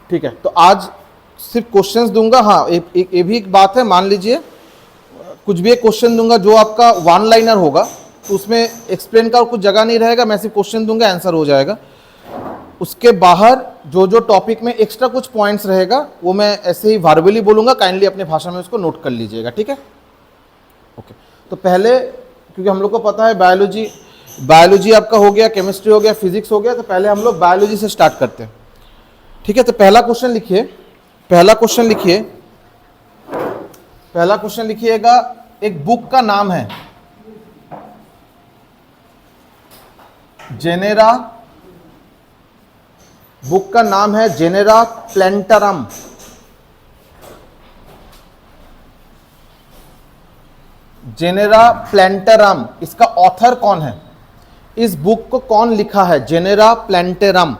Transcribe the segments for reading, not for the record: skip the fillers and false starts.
ठीक है, तो आज सिर्फ क्वेश्चंस दूंगा। हाँ, ये भी एक बात है, मान लीजिए कुछ भी एक क्वेश्चन दूंगा जो आपका वन लाइनर होगा, तो उसमें एक्सप्लेन का कुछ जगह नहीं रहेगा, मैं सिर्फ क्वेश्चन दूंगा, आंसर हो जाएगा। उसके बाहर जो जो टॉपिक में एक्स्ट्रा कुछ पॉइंट्स रहेगा वो मैं ऐसे ही वर्बली बोलूंगा, काइंडली अपने भाषा में उसको नोट कर लीजिएगा, ठीक है। ओके, तो पहले क्योंकि हम लोग को पता है बायोलॉजी आपका हो गया, केमिस्ट्री हो गया, फिजिक्स हो गया, तो पहले हम लोग बायोलॉजी से स्टार्ट करते हैं, ठीक है। तो पहला क्वेश्चन लिखिएगा, एक बुक का नाम है जेनेरा, बुक का नाम है जेनेरा प्लैंटरम। जेनेरा प्लैंटरम, इसका ऑथर कौन है? इस बुक को कौन लिखा है? जेनेरा प्लैंटरम।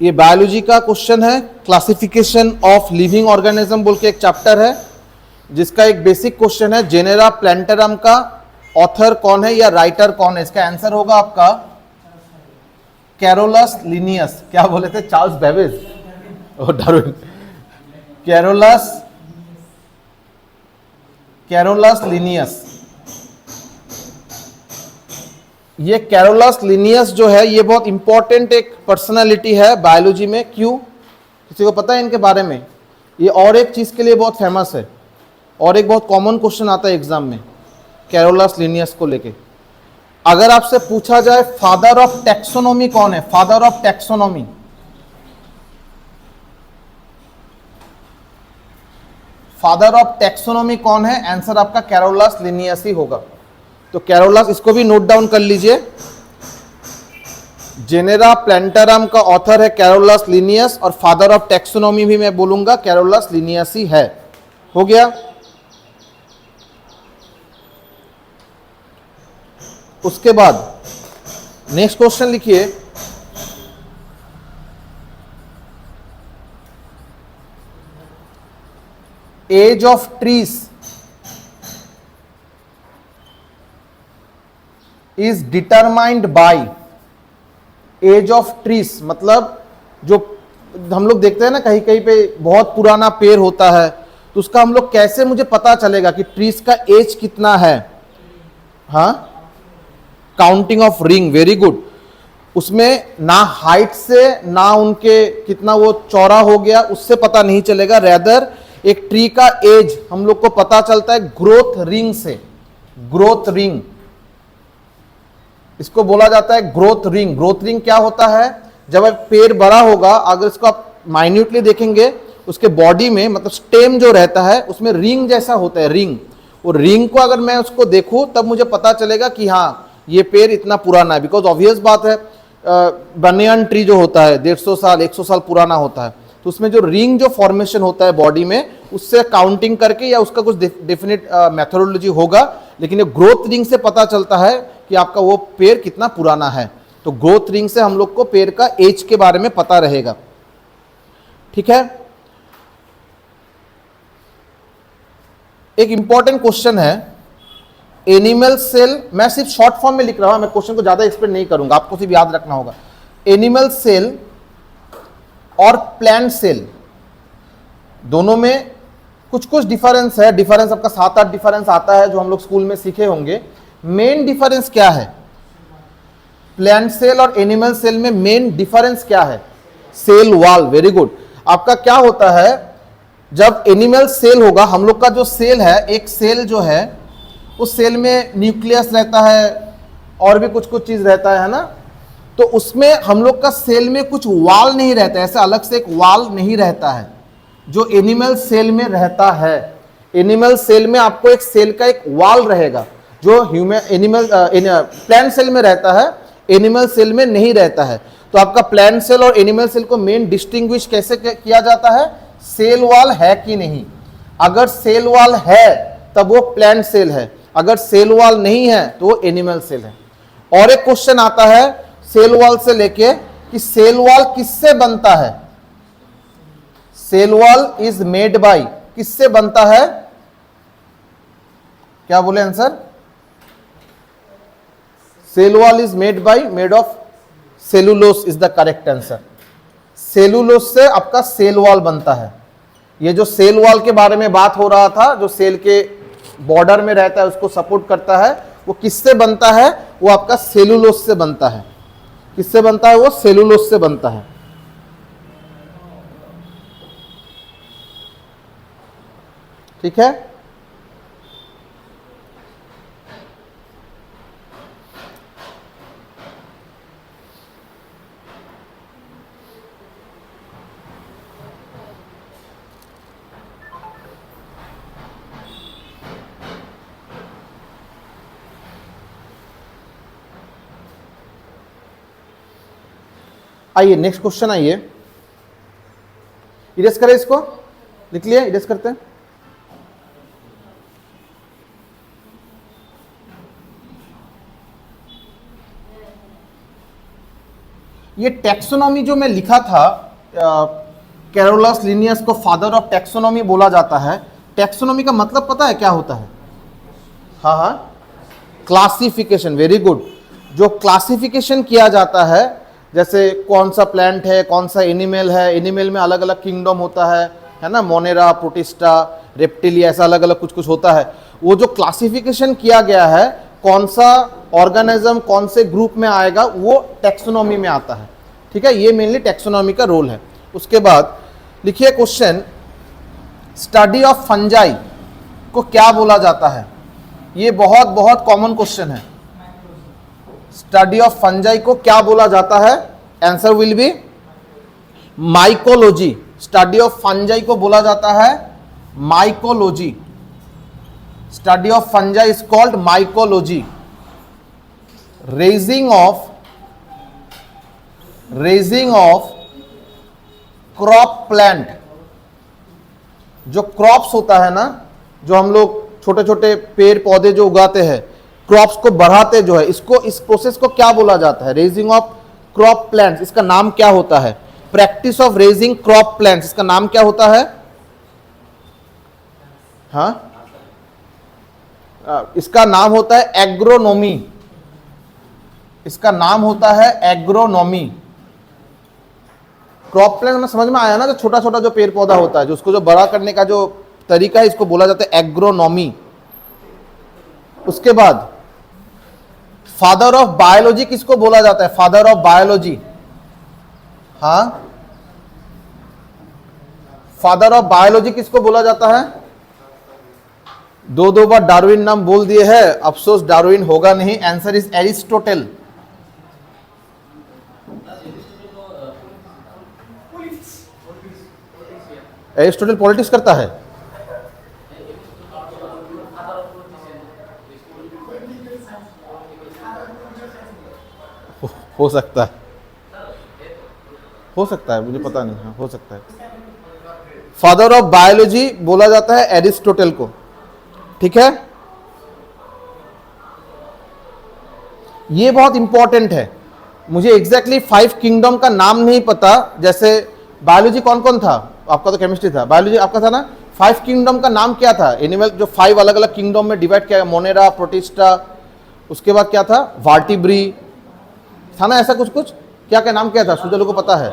ये बायोलॉजी का क्वेश्चन है। क्लासिफिकेशन ऑफ लिविंग ऑर्गेनिज्म बोल के एक चैप्टर है जिसका एक बेसिक क्वेश्चन है, जेनेरा प्लैंटरम का ऑथर कौन है या राइटर कौन है? इसका आंसर होगा आपका कैरोलस लिनियस। क्या बोले थे? चार्ल्स बेबेज और डार्विन। Carolus Linnaeus. ये कैरोलस लिनियस जो है ये बहुत इंपॉर्टेंट एक पर्सनालिटी है बायोलॉजी में। क्यों? किसी को पता है इनके बारे में? ये और एक चीज के लिए बहुत फेमस है और एक बहुत कॉमन क्वेश्चन आता है एग्जाम में कैरोलस लिनियस को लेके। अगर आपसे पूछा जाए फादर ऑफ टैक्सोनॉमी कौन है? Father of taxonomy, father of taxonomy कौन है? आंसर आपका कैरोलस लिनियस ही होगा। तो कैरोलस, इसको भी नोट डाउन कर लीजिए। जेनेरा प्लैंटरम का ऑथर है कैरोलस लिनियस और फादर ऑफ टैक्सोनॉमी भी मैं बोलूंगा कैरोलस लिनियस ही है। हो गया। उसके बाद नेक्स्ट क्वेश्चन लिखिए, age of trees is determined by. Age of trees मतलब जो हम लोग देखते हैं ना कहीं कहीं पे बहुत पुराना पेड़ होता है, तो उसका हम लोग कैसे, मुझे पता चलेगा कि ट्रीज का एज कितना है? हाँ, counting of ring, very good. उसमें ना हाइट से ना उनके कितना वो चौड़ा हो गया उससे पता नहीं चलेगा, रेदर एक ट्री का एज हम लोग को पता चलता है ग्रोथ रिंग से। ग्रोथ रिंग, इसको बोला जाता है ग्रोथ रिंग। ग्रोथ रिंग क्या होता है? जब पेड़ बड़ा होगा, अगर इसको आप माइन्यूटली देखेंगे, उसके बॉडी में मतलब स्टेम जो रहता है उसमें रिंग जैसा होता है, रिंग। और रिंग को अगर मैं उसको देखूं तब मुझे पता चलेगा कि हाँ ये पेड़ इतना पुराना है। बिकॉज ऑब्वियस बात है, बनियान ट्री जो होता है 150 साल 100 साल पुराना होता है, तो उसमें जो रिंग जो फॉर्मेशन होता है बॉडी में, उससे काउंटिंग करके या उसका कुछ डेफिनेट मेथोडोलॉजी होगा, लेकिन ये ग्रोथ रिंग से पता चलता है कि आपका वो पेड़ कितना पुराना है। तो ग्रोथ रिंग से हम लोग को पेड़ का एज के बारे में पता रहेगा, ठीक है। एक इंपॉर्टेंट क्वेश्चन है, एनिमल सेल, मैं सिर्फ शॉर्ट फॉर्म में लिख रहा हूं, मैं क्वेश्चन को ज्यादा एक्सप्लेन नहीं करूंगा, आपको सिर्फ याद रखना होगा। एनिमल सेल और प्लांट सेल दोनों में कुछ कुछ डिफरेंस है। डिफरेंस आपका 7-8 डिफरेंस आता है जो हम लोग स्कूल में सीखे होंगे। मेन डिफरेंस क्या है प्लांट सेल और एनिमल सेल में? मेन डिफरेंस क्या है? Cell wall, very good. आपका क्या होता है, जब एनिमल सेल होगा, हम लोग का जो सेल है, एक सेल जो है उस सेल में न्यूक्लियस रहता है और भी कुछ कुछ चीज रहता है ना, तो उसमें हम लोग का सेल में कुछ वाल नहीं रहता है, ऐसा अलग से एक वाल नहीं रहता है जो एनिमल सेल में रहता है। एनिमल सेल में आपको एक सेल का एक वाल रहेगा जो प्लांट सेल में रहता है, एनिमल सेल में नहीं रहता है। तो आपका प्लांट सेल और एनिमल सेल को मेन डिस्टिंग्विश कैसे किया जाता है? सेल वाल है कि नहीं। अगर सेल वाल है तब वो प्लांट सेल है, अगर सेल वाल नहीं है तो वो एनिमल सेल है। और एक क्वेश्चन आता है सेल वाल से लेके कि सेल वाल किससे बनता है? Cell wall is made by, किससे बनता है? क्या बोले answer? Cell wall is made of cellulose is the correct answer. Cellulose से आपका सेल वॉल बनता है। ये जो सेल वॉल के बारे में बात हो रहा था, जो सेल के बॉर्डर में रहता है उसको सपोर्ट करता है, वो किससे बनता है? वो आपका सेलुलोज से बनता है। किससे बनता है? वो सेलुलोज से बनता है। ठीक है। आइए नेक्स्ट क्वेश्चन, आइए इरेज करें, इसको लिख लिया, इरेज करते हैं। ये टैक्सोनॉमी जो मैं लिखा था, कैरोलस लिनियस को फादर ऑफ टैक्सोनॉमी बोला जाता है। टैक्सोनॉमी का मतलब पता है क्या होता है? हाँ हाँ, क्लासिफिकेशन। Very good. जो क्लासिफिकेशन किया जाता है, जैसे कौन सा प्लांट है, कौन सा एनिमल है, एनिमल में अलग अलग किंगडम होता है ना, मोनेरा, प्रोटिस्टा, रेप्टिलिया, ऐसा अलग अलग कुछ कुछ होता है। वो जो क्लासिफिकेशन किया गया है, कौन सा ऑर्गेनिज्म कौन से ग्रुप में आएगा, वो टैक्सोनॉमी में आता है। ठीक है, ये मेनली टैक्सोनॉमी का रोल है। उसके बाद लिखिए क्वेश्चन, स्टडी ऑफ फंजाई को क्या बोला जाता है? ये बहुत बहुत कॉमन क्वेश्चन है। स्टडी ऑफ फंजाई को क्या बोला जाता है? Answer will B mycology. Study of fungi को बोला जाता है mycology. Study of fungi is called mycology. Raising of crop plant, जो क्रॉप्स होता है ना, जो हम लोग छोटे छोटे पेड़ पौधे जो उगाते हैं, क्रॉप्स को बढ़ाते जो है, इसको, इस प्रोसेस को क्या बोला जाता है? Raising of crop plants. इसका नाम क्या होता है? Practice of raising crop plants, इसका नाम क्या होता है? हाँ, इसका नाम होता है एग्रोनॉमी। इसका नाम होता है एग्रोनॉमी। क्रॉप प्लांट में समझ में आया ना, जो छोटा छोटा जो पेड़ पौधा होता है, जो उसको जो बड़ा करने का जो तरीका है, इसको बोला जाता है एग्रोनॉमी। उसके बाद फादर ऑफ बायोलॉजी किसको बोला जाता है? फादर ऑफ बायोलॉजी, हाँ, फादर ऑफ बायोलॉजी किसको बोला जाता है? दो बार डार्विन नाम बोल दिए हैं, अफसोस डार्विन होगा नहीं। Answer is Aristotle. Aristotle politics करता है? हो सकता है, हो सकता है, मुझे पता नहीं। हाँ, हो सकता है। फादर ऑफ बायोलॉजी बोला जाता है एरिस्टोटल को। ठीक है, ये बहुत इंपॉर्टेंट है। मुझे एग्जैक्टली 5 किंगडम का नाम नहीं पता। जैसे बायोलॉजी कौन कौन था? आपका तो केमिस्ट्री था, बायोलॉजी आपका था ना। 5 किंगडम का नाम क्या था? एनिमल जो 5 अलग अलग किंगडम में डिवाइड किया गया, मोनेरा, प्रोटिस्टा, उसके बाद क्या था? वर्टिब्री था ना, ऐसा कुछ कुछ। क्या क्या नाम क्या था? सुजल को पता है?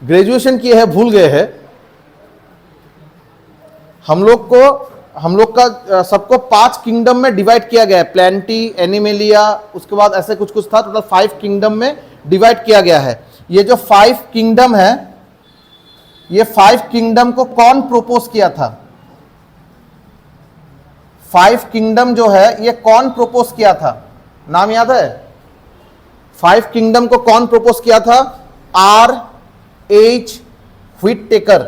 ग्रेजुएशन किए हैं, भूल गए हैं। हम लोग का सबको 5 किंगडम में डिवाइड किया गया है। प्लांटी, एनिमेलिया, उसके बाद ऐसे कुछ कुछ था। टोटल 5 किंगडम में डिवाइड किया गया है। ये जो 5 किंगडम है, ये 5 किंगडम को कौन प्रपोज किया था? 5 किंगडम जो है, ये कौन प्रपोज किया था? नाम याद है? 5 किंगडम को कौन प्रपोज किया था? R.H. Whittaker.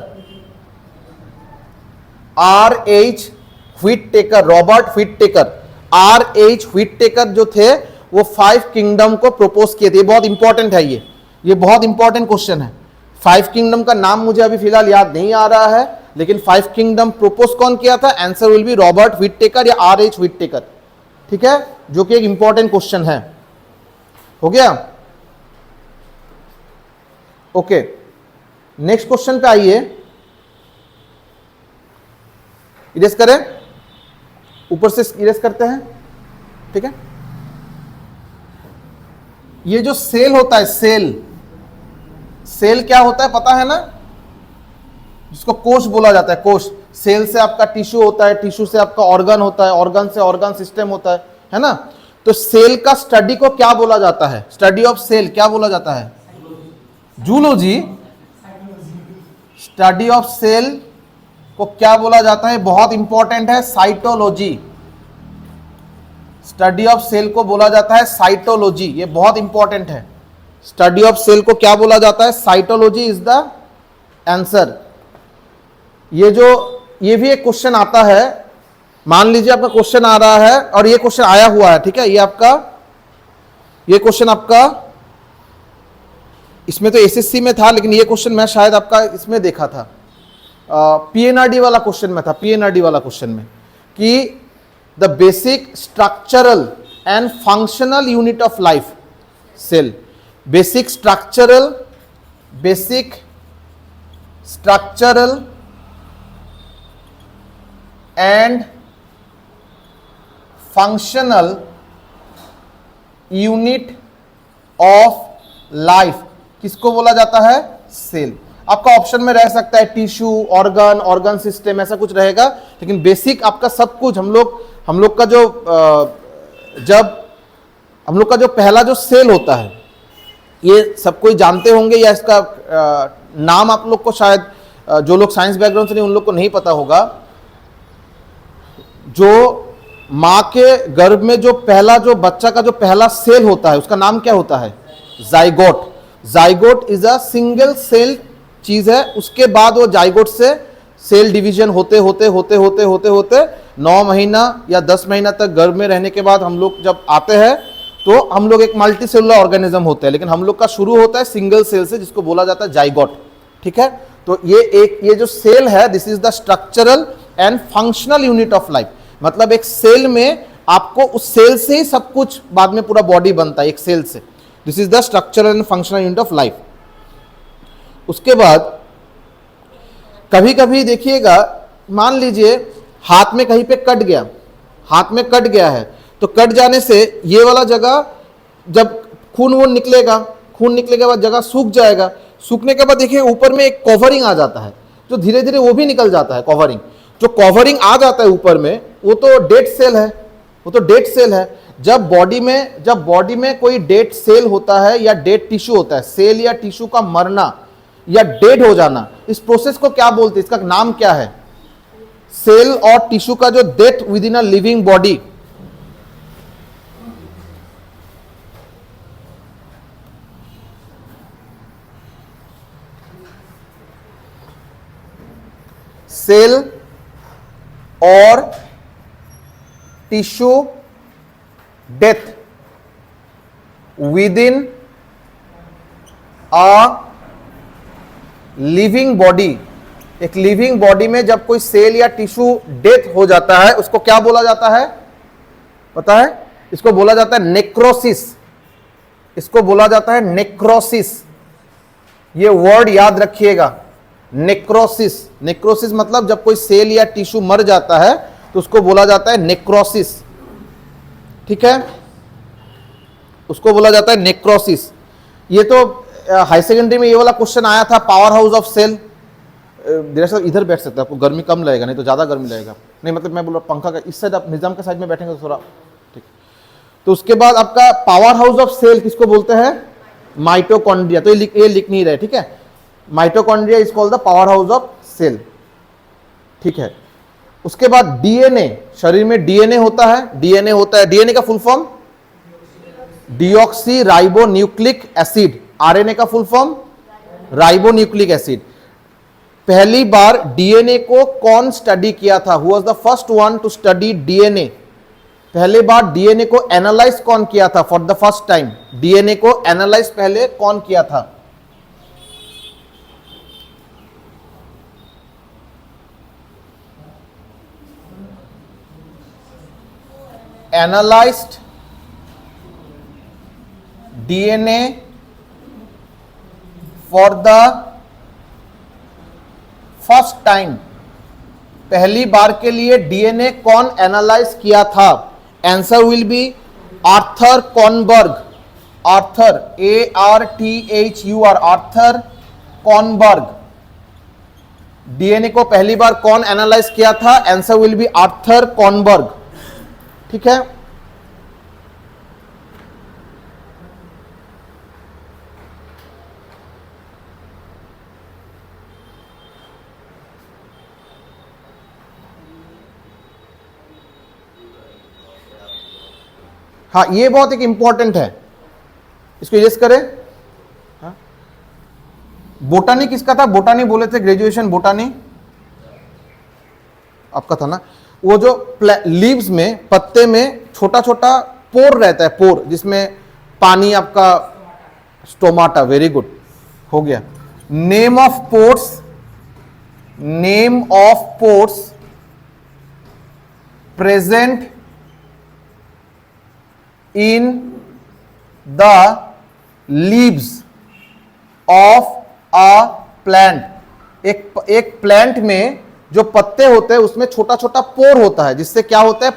R.H. Whittaker, Robert Whittaker. R.H. Whittaker जो थे, वो 5 किंगडम को प्रपोज किए थे। बहुत इंपॉर्टेंट है ये बहुत इंपॉर्टेंट क्वेश्चन है। 5 किंगडम का नाम मुझे अभी फिलहाल याद नहीं आ रहा है, लेकिन 5 किंगडम प्रपोज कौन किया था? Answer will B Robert Whittaker या R.H. व्हिटेकर। ठीक है, जो कि एक इंपॉर्टेंट क्वेश्चन है। हो गया? ओके, नेक्स्ट क्वेश्चन पे आइए। इरेज करें, ऊपर से इरेज करते हैं। ठीक है, ये जो सेल होता है, सेल, सेल क्या होता है पता है ना, जिसको कोश बोला जाता है, कोश। सेल से आपका टिश्यू होता है, टिश्यू से आपका ऑर्गन होता है, ऑर्गन से ऑर्गन सिस्टम होता है ना। तो सेल का स्टडी को क्या बोला जाता है, स्टडी ऑफ सेल क्या बोला जाता है, जूलॉजी। स्टडी ऑफ सेल को क्या बोला जाता है, बहुत इंपॉर्टेंट है, साइटोलॉजी। स्टडी ऑफ सेल को बोला जाता है साइटोलॉजी, ये बहुत इंपॉर्टेंट है। स्टडी ऑफ सेल को क्या बोला जाता है, साइटोलॉजी इज द आंसर। ये भी एक क्वेश्चन आता है, मान लीजिए आपका क्वेश्चन आ रहा है और ये क्वेश्चन आया हुआ है, ठीक है, ये क्वेश्चन आपका इसमें तो एसएससी में था, लेकिन ये क्वेश्चन मैं शायद आपका इसमें देखा था, पीएनआरडी वाला क्वेश्चन में था, पीएनआरडी वाला क्वेश्चन में, कि the basic structural and functional unit of life cell. Basic structural and functional unit of life किसको बोला जाता है, सेल। आपका ऑप्शन में रह सकता है टिश्यू, ऑर्गन सिस्टम, ऐसा कुछ रहेगा, लेकिन बेसिक आपका सब कुछ हम लोग का जो पहला जो सेल होता है, ये सब कोई जानते होंगे, या इसका नाम आप लोग को शायद जो लोग साइंस बैकग्राउंड से नहीं उन लोग को नहीं पता होगा। जो मां के गर्भ में जो बच्चा का जो पहला सेल होता है उसका नाम क्या होता है, zygote. Zygote is a single cell चीज है। उसके बाद वो जाइगोट से सेल डिवीजन होते होते 9 महीना या 10 महीना तक गर्भ में रहने के बाद हम लोग जब आते हैं तो हम लोग एक मल्टी सेलुलर ऑर्गेनिज्म होते हैं, लेकिन हम लोग का शुरू होता है सिंगल सेल से, जिसको बोला जाता है जाइगोट। ठीक है, तो ये जो सेल है, this is the structural and functional unit of life. मतलब एक सेल में आपको उस सेल से ही सब कुछ बाद में पूरा बॉडी बनता है, एक सेल से। This is the structural and functional unit of life. उसके बाद कभी कभी देखिएगा, मान लीजिए हाथ में कहीं पे कट गया, हाथ में कट गया है, तो कट जाने से ये वाला जगह जब खून निकलेगा, खून निकलने के बाद जगह सूख जाएगा। सूखने के बाद देखिए ऊपर में एक कवरिंग आ जाता है, जो धीरे धीरे वो भी निकल जाता है। कवरिंग जो कवरिंग आ जाता है ऊपर में, वो तो डेड सेल है, वो तो डेड सेल है। जब बॉडी में कोई डेड सेल होता है या डेड टिश्यू होता है, सेल या टिश्यू का मरना या डेड हो जाना, इस प्रोसेस को क्या बोलते हैं, इसका नाम क्या है? सेल और टिश्यू का जो death within a living body, cell और tissue death within a living body. एक लिविंग बॉडी में जब कोई सेल या टिश्यू डेथ हो जाता है, उसको क्या बोला जाता है पता है? इसको बोला जाता है नेक्रोसिस। इसको बोला जाता है नेक्रोसिस। ये वर्ड याद रखिएगा, नेक्रोसिस। नेक्रोसिस मतलब जब कोई सेल या टिश्यू मर जाता है तो उसको बोला जाता है नेक्रोसिस। ठीक है, उसको बोला जाता है नेक्रोसिस। ये तो हाई सेकेंडरी में ये वाला क्वेश्चन आया था, पावर हाउस ऑफ सेल। दरअसल इधर बैठ सकते हैं, आपको गर्मी कम लगेगा, नहीं तो ज्यादा गर्मी लगेगा। नहीं मतलब मैं बोल रहा पंखा का इस साइड, आप निजाम के साइड में बैठेंगे तो थोड़ा ठीक। तो उसके बाद आपका पावर हाउस ऑफ सेल किसको बोलते हैं? माइटोकॉन्ड्रिया। तो ये लिख नहीं रहे, ठीक है। Mitochondria is called the power house of cell. ठीक है, उसके बाद डीएनए, शरीर में डीएनए होता है। डीएनए होता है, डीएनए का full form deoxy ribo nucleic acid. RNA का full form ribo nucleic acid. पहली बार डीएनए को कौन स्टडी किया था? Who was the first one to study DNA? पहले बार डीएनए को एनालाइज कौन किया था for the first time? DNA को एनालाइज पहले कौन किया था? Analysed DNA for the first time, पहली बार के लिए डीएनए कौन एनालाइज किया था? Answer will be Arthur Kornberg. Arthur, ARTHUR, Arthur Kornberg. DNA को पहली बार कौन एनालाइज किया था? Answer will be Arthur Kornberg. ठीक है, हाँ ये बहुत एक इंपॉर्टेंट है, इसको यूज करें। हाँ? बोटानी किसका था? बोटानी बोले थे, ग्रेजुएशन बोटानी आपका था ना। वो जो लीव्स में, पत्ते में छोटा छोटा पोर रहता है, पोर जिसमें पानी आपका, स्टोमाटा। वेरी गुड, हो गया। Name of pores, name of pores present in the leaves of a plant. एक प्लांट में जो पत्ते होते हैं उसमें छोटा छोटा पोर होता है, जिससे क्या होता है?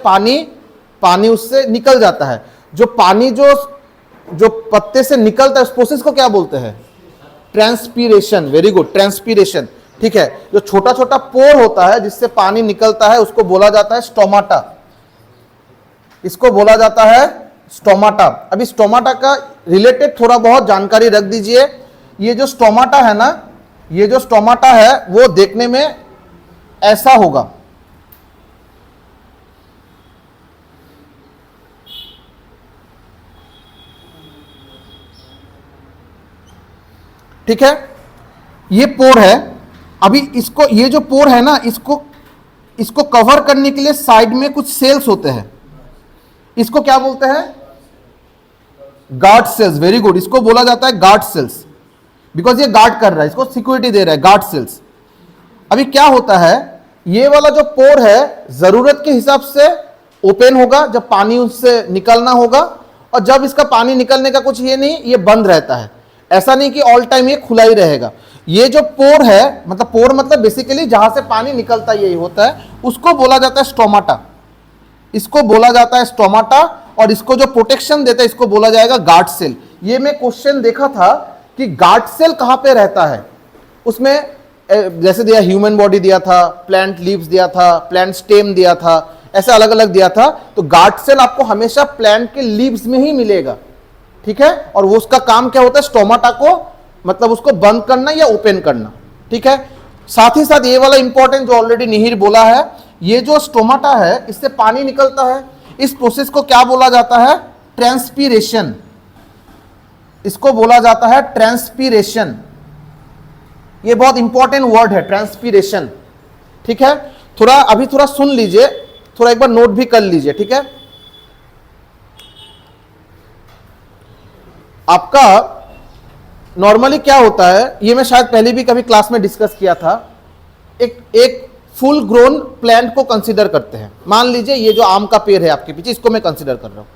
पानी उससे निकल जाता है। जो पानी जो पत्ते से निकलता है उस प्रोसेस को क्या बोलते हैं? ट्रांसपीरेशन। Very good, transpiration. ठीक है, जो छोटा छोटा पोर होता है जिससे पानी निकलता है उसको बोला जाता है स्टोमाटा। इसको बोला जाता है स्टोमाटा। अभी स्टोमाटा का रिलेटेड थोड़ा बहुत जानकारी रख दीजिए। ये जो स्टोमाटा है ना, ये जो स्टोमाटा है वो देखने में ऐसा होगा। ठीक है, ये पोर है। अभी इसको, ये जो पोर है ना, इसको कवर करने के लिए साइड में कुछ सेल्स होते हैं। इसको क्या बोलते हैं? Guard cells. वेरी गुड, इसको बोला जाता है गार्ड सेल्स, बिकॉज ये गार्ड कर रहा है, इसको सिक्योरिटी दे रहा है, गार्ड सेल्स। अभी क्या होता है, ये वाला जो पोर है जरूरत के हिसाब से ओपन होगा जब पानी उससे निकलना होगा, और जब इसका पानी निकलने का कुछ ये नहीं, ये बंद रहता है। ऐसा नहीं कि ऑल टाइम ये खुला ही रहेगा। ये जो पोर है, मतलब पोर मतलब बेसिकली जहां से पानी निकलता यही होता है, उसको बोला जाता है स्टोमाटा। इसको बोला जाता है स्टोमाटा, और इसको जो प्रोटेक्शन देता है इसको बोला जाएगा गार्ड सेल। ये मैं क्वेश्चन देखा था कि गार्ड सेल कहां पे रहता है, उसमें जैसे दिया ह्यूमन बॉडी दिया था, प्लांट लीव्स दिया था, प्लांट स्टेम दिया था, ऐसे अलग अलग दिया था। तो गार्ड सेल आपको हमेशा प्लांट के लीव्स में ही मिलेगा। ठीक है, और वो उसका काम क्या होता है? स्टोमाटा को, मतलब उसको बंद करना या ओपन करना। ठीक है, साथ ही साथ ये वाला इंपॉर्टेंट जो ऑलरेडी निहिर बोला है, ये जो स्टोमाटा है इससे पानी निकलता है, इस प्रोसेस को क्या बोला जाता है? ट्रांसपीरेशन। इसको बोला जाता है ट्रांसपीरेशन। ये बहुत इंपॉर्टेंट वर्ड है, ट्रांसपीरेशन। ठीक है, अभी थोड़ा सुन लीजिए, थोड़ा एक बार नोट भी कर लीजिए। ठीक है, आपका नॉर्मली क्या होता है, ये मैं शायद पहले भी कभी क्लास में डिस्कस किया था। एक फुल ग्रोन प्लांट को कंसीडर करते हैं। मान लीजिए ये जो आम का पेड़ है आपके पीछे, इसको मैं कंसीडर कर रहा हूं।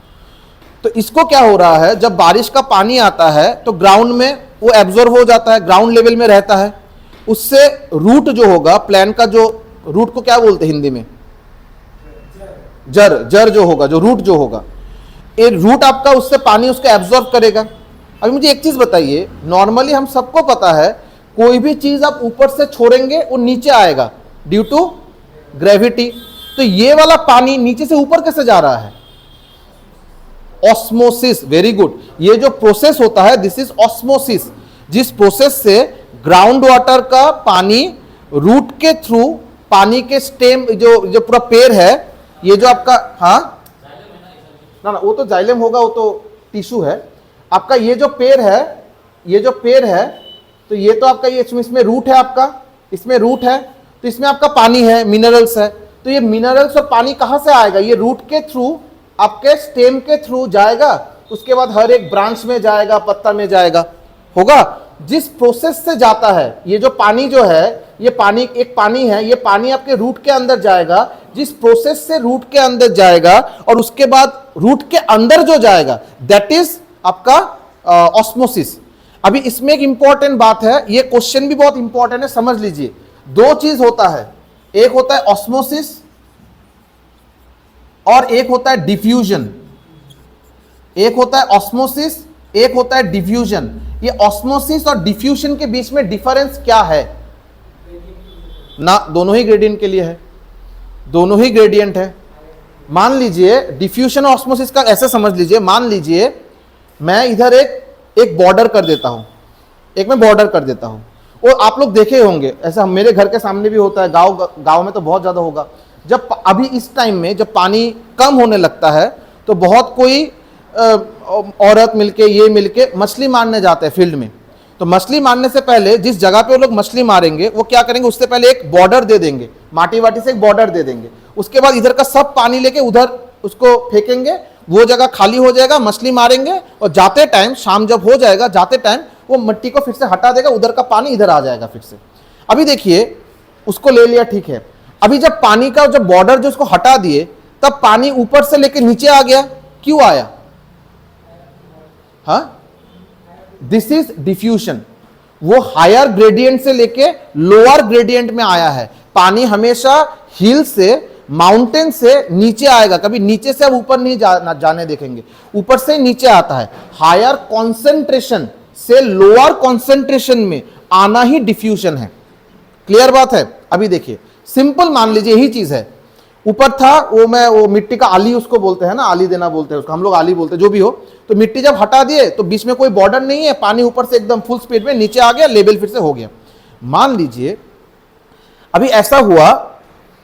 तो इसको क्या हो रहा है, जब बारिश का पानी आता है तो ग्राउंड में वो एब्जॉर्ब हो जाता है, ग्राउंड लेवल में रहता है। उससे रूट जो होगा, प्लांट का जो रूट को क्या बोलते हैं हिंदी में? जड़ जो होगा, जो रूट जो होगा, ये रूट आपका उससे पानी उसको एब्जॉर्ब करेगा। अभी मुझे एक चीज बताइए, नॉर्मली हम सबको पता है कोई भी चीज आप ऊपर से छोड़ेंगे वो नीचे आएगा ड्यू टू ग्रेविटी। तो ये वाला पानी नीचे से ऊपर कैसे जा रहा है? ऑस्मोसिस। वेरी गुड, ये जो प्रोसेस होता है दिस इज ऑस्मोसिस, जिस प्रोसेस से ग्राउंड वाटर का पानी रूट के थ्रू पानी के स्टेम, जो पूरा पेड़ है, ये जो आपका, हाँ ना वो तो जाइलम होगा, वो तो टिश्यू है आपका। ये जो पेड़ है, ये जो पेड़ है, तो ये तो आपका, ये इसमें रूट है आपका, इसमें रूट है, तो इसमें आपका पानी है, मिनरल्स है। तो ये मिनरल्स और पानी कहां से आएगा? ये रूट के थ्रू, आपके स्टेम के थ्रू जाएगा, उसके बाद हर एक ब्रांच में जाएगा, पत्ता में जाएगा, होगा। जिस प्रोसेस से जाता है ये जो पानी जो है, ये पानी एक पानी है, ये पानी आपके रूट के अंदर जाएगा, जिस प्रोसेस से रूट के अंदर जाएगा, और उसके बाद रूट के अंदर जो जाएगा दैट इज आपका ऑस्मोसिस। अभी इसमें एक इंपॉर्टेंट बात है, ये क्वेश्चन भी बहुत इंपॉर्टेंट है, समझ लीजिए। दो चीज होता है, एक होता है ऑस्मोसिस और एक होता है डिफ्यूजन। एक होता है ऑस्मोसिस, एक होता है डिफ्यूजन। ये ऑस्मोसिस और डिफ्यूजन के बीच में डिफरेंस क्या है ना? दोनों ही ग्रेडियंट के लिए है, दोनों ही ग्रेडियंट है। मान लीजिए डिफ्यूजन और ऑस्मोसिस का ऐसे समझ लीजिए, मान लीजिए मैं इधर एक बॉर्डर कर देता हूं, एक मैं बॉर्डर कर देता हूं, और आप लोग देखे होंगे ऐसा मेरे घर के सामने भी होता है, गांव में तो बहुत ज्यादा होगा। जब अभी इस टाइम में जब पानी कम होने लगता है तो बहुत कोई औरत मिलके ये मिलके मछली मारने जाते हैं फील्ड में। तो मछली मारने से पहले जिस जगह पे वो लोग मछली मारेंगे वो क्या करेंगे, उससे पहले एक बॉर्डर दे देंगे, माटी वाटी से एक बॉर्डर दे देंगे। उसके बाद इधर का सब पानी लेके उधर उसको फेंकेंगे, वो जगह खाली हो जाएगा, मछली मारेंगे, और जाते टाइम शाम जब हो जाएगा, जाते टाइम वो मिट्टी को फिर से हटा देगा, उधर का पानी इधर आ जाएगा फिर से। अभी देखिए उसको ले लिया, ठीक है। अभी जब पानी का जब बॉर्डर जो उसको हटा दिए, तब पानी ऊपर से लेके नीचे आ गया, क्यों आया? हाँ, दिस इज डिफ्यूजन। वो हायर ग्रेडियंट से लेके लोअर ग्रेडियंट में आया है। पानी हमेशा हिल से, माउंटेन से नीचे आएगा, कभी नीचे से अब ऊपर नहीं जाने देखेंगे, ऊपर से नीचे आता है। हायर कॉन्सेंट्रेशन से लोअर कॉन्सेंट्रेशन में आना ही डिफ्यूजन है। क्लियर बात है? अभी देखिए सिंपल मान लीजिए यही चीज है। ऊपर था वो मिट्टी का आली उसको बोलते हैं ना, आली देना बोलते हैं उसको, हम लोग आली बोलते हैं, जो भी हो। तो मिट्टी जब हटा दिए तो बीच में कोई बॉर्डर नहीं है, पानी ऊपर से एकदम फुल स्पीड में नीचे आ गया, लेवल फिर से हो गया। मान लीजिए अभी ऐसा हुआ,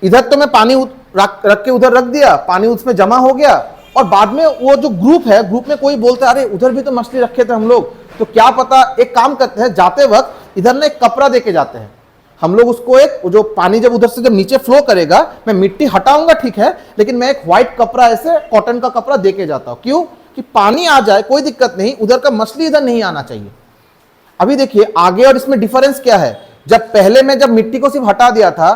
इधर तो मैं पानी रख के उधर रख दिया, पानी उसमें जमा हो गया, और बाद में वो जो ग्रुप है, ग्रुप में कोई बोलता है अरे उधर भी तो मछली रखे थे हम लोग, तो क्या पता, एक काम करते हैं, जाते वक्त इधर ना एक कपड़ा देके जाते हैं हम लोग उसको। एक जो पानी जब उधर से जब नीचे फ्लो करेगा, मैं मिट्टी हटाऊंगा ठीक है, लेकिन मैं एक व्हाइट कपड़ा, ऐसे कॉटन का कपड़ा देके जाता हूं। क्यों? कि पानी आ जाए कोई दिक्कत नहीं, उधर का मछली इधर नहीं आना चाहिए। अभी देखिए आगे और इसमें डिफरेंस क्या है। जब पहले मैं जब मिट्टी को सिर्फ हटा दिया था,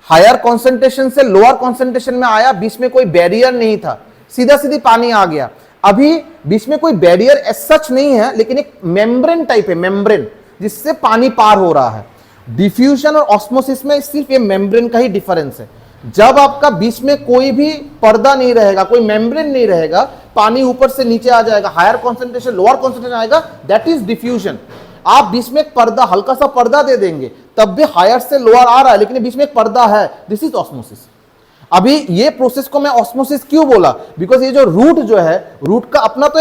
हायर कॉन्सेंट्रेशन से लोअर कॉन्सेंट्रेशन में आया, बीच में कोई बैरियर नहीं था, सीधा सीधी पानी आ गया। अभी बीच में कोई बैरियर एज सच नहीं है, लेकिन एक मेम्ब्रेन टाइप है, मेम्ब्रेन जिससे पानी पार हो रहा है। डिफ्यूजन और ऑस्मोसिस में सिर्फ ये मेम्ब्रेन का ही डिफरेंस है। जब आपका बीच में कोई भी पर्दा नहीं रहेगा, कोई मेम्ब्रेन नहीं रहेगा, पानी ऊपर से नीचे आ जाएगा, हायर कॉन्सेंट्रेशन लोअर कॉन्सेंट्रेशन आएगा, दैट इज डिफ्यूजन। आप बीच में एक पर्दा, हल्का सा पर्दा दे देंगे, तब भी हायर से लोअर आ रहा है, लेकिन बीच में एक पर्दा है, दिस इज ऑस्मोसिस। अभी ये प्रोसेस को मैं ऑस्मोसिस क्यों बोला? बिकॉज ये जो रूट जो है, रूट का अपना तो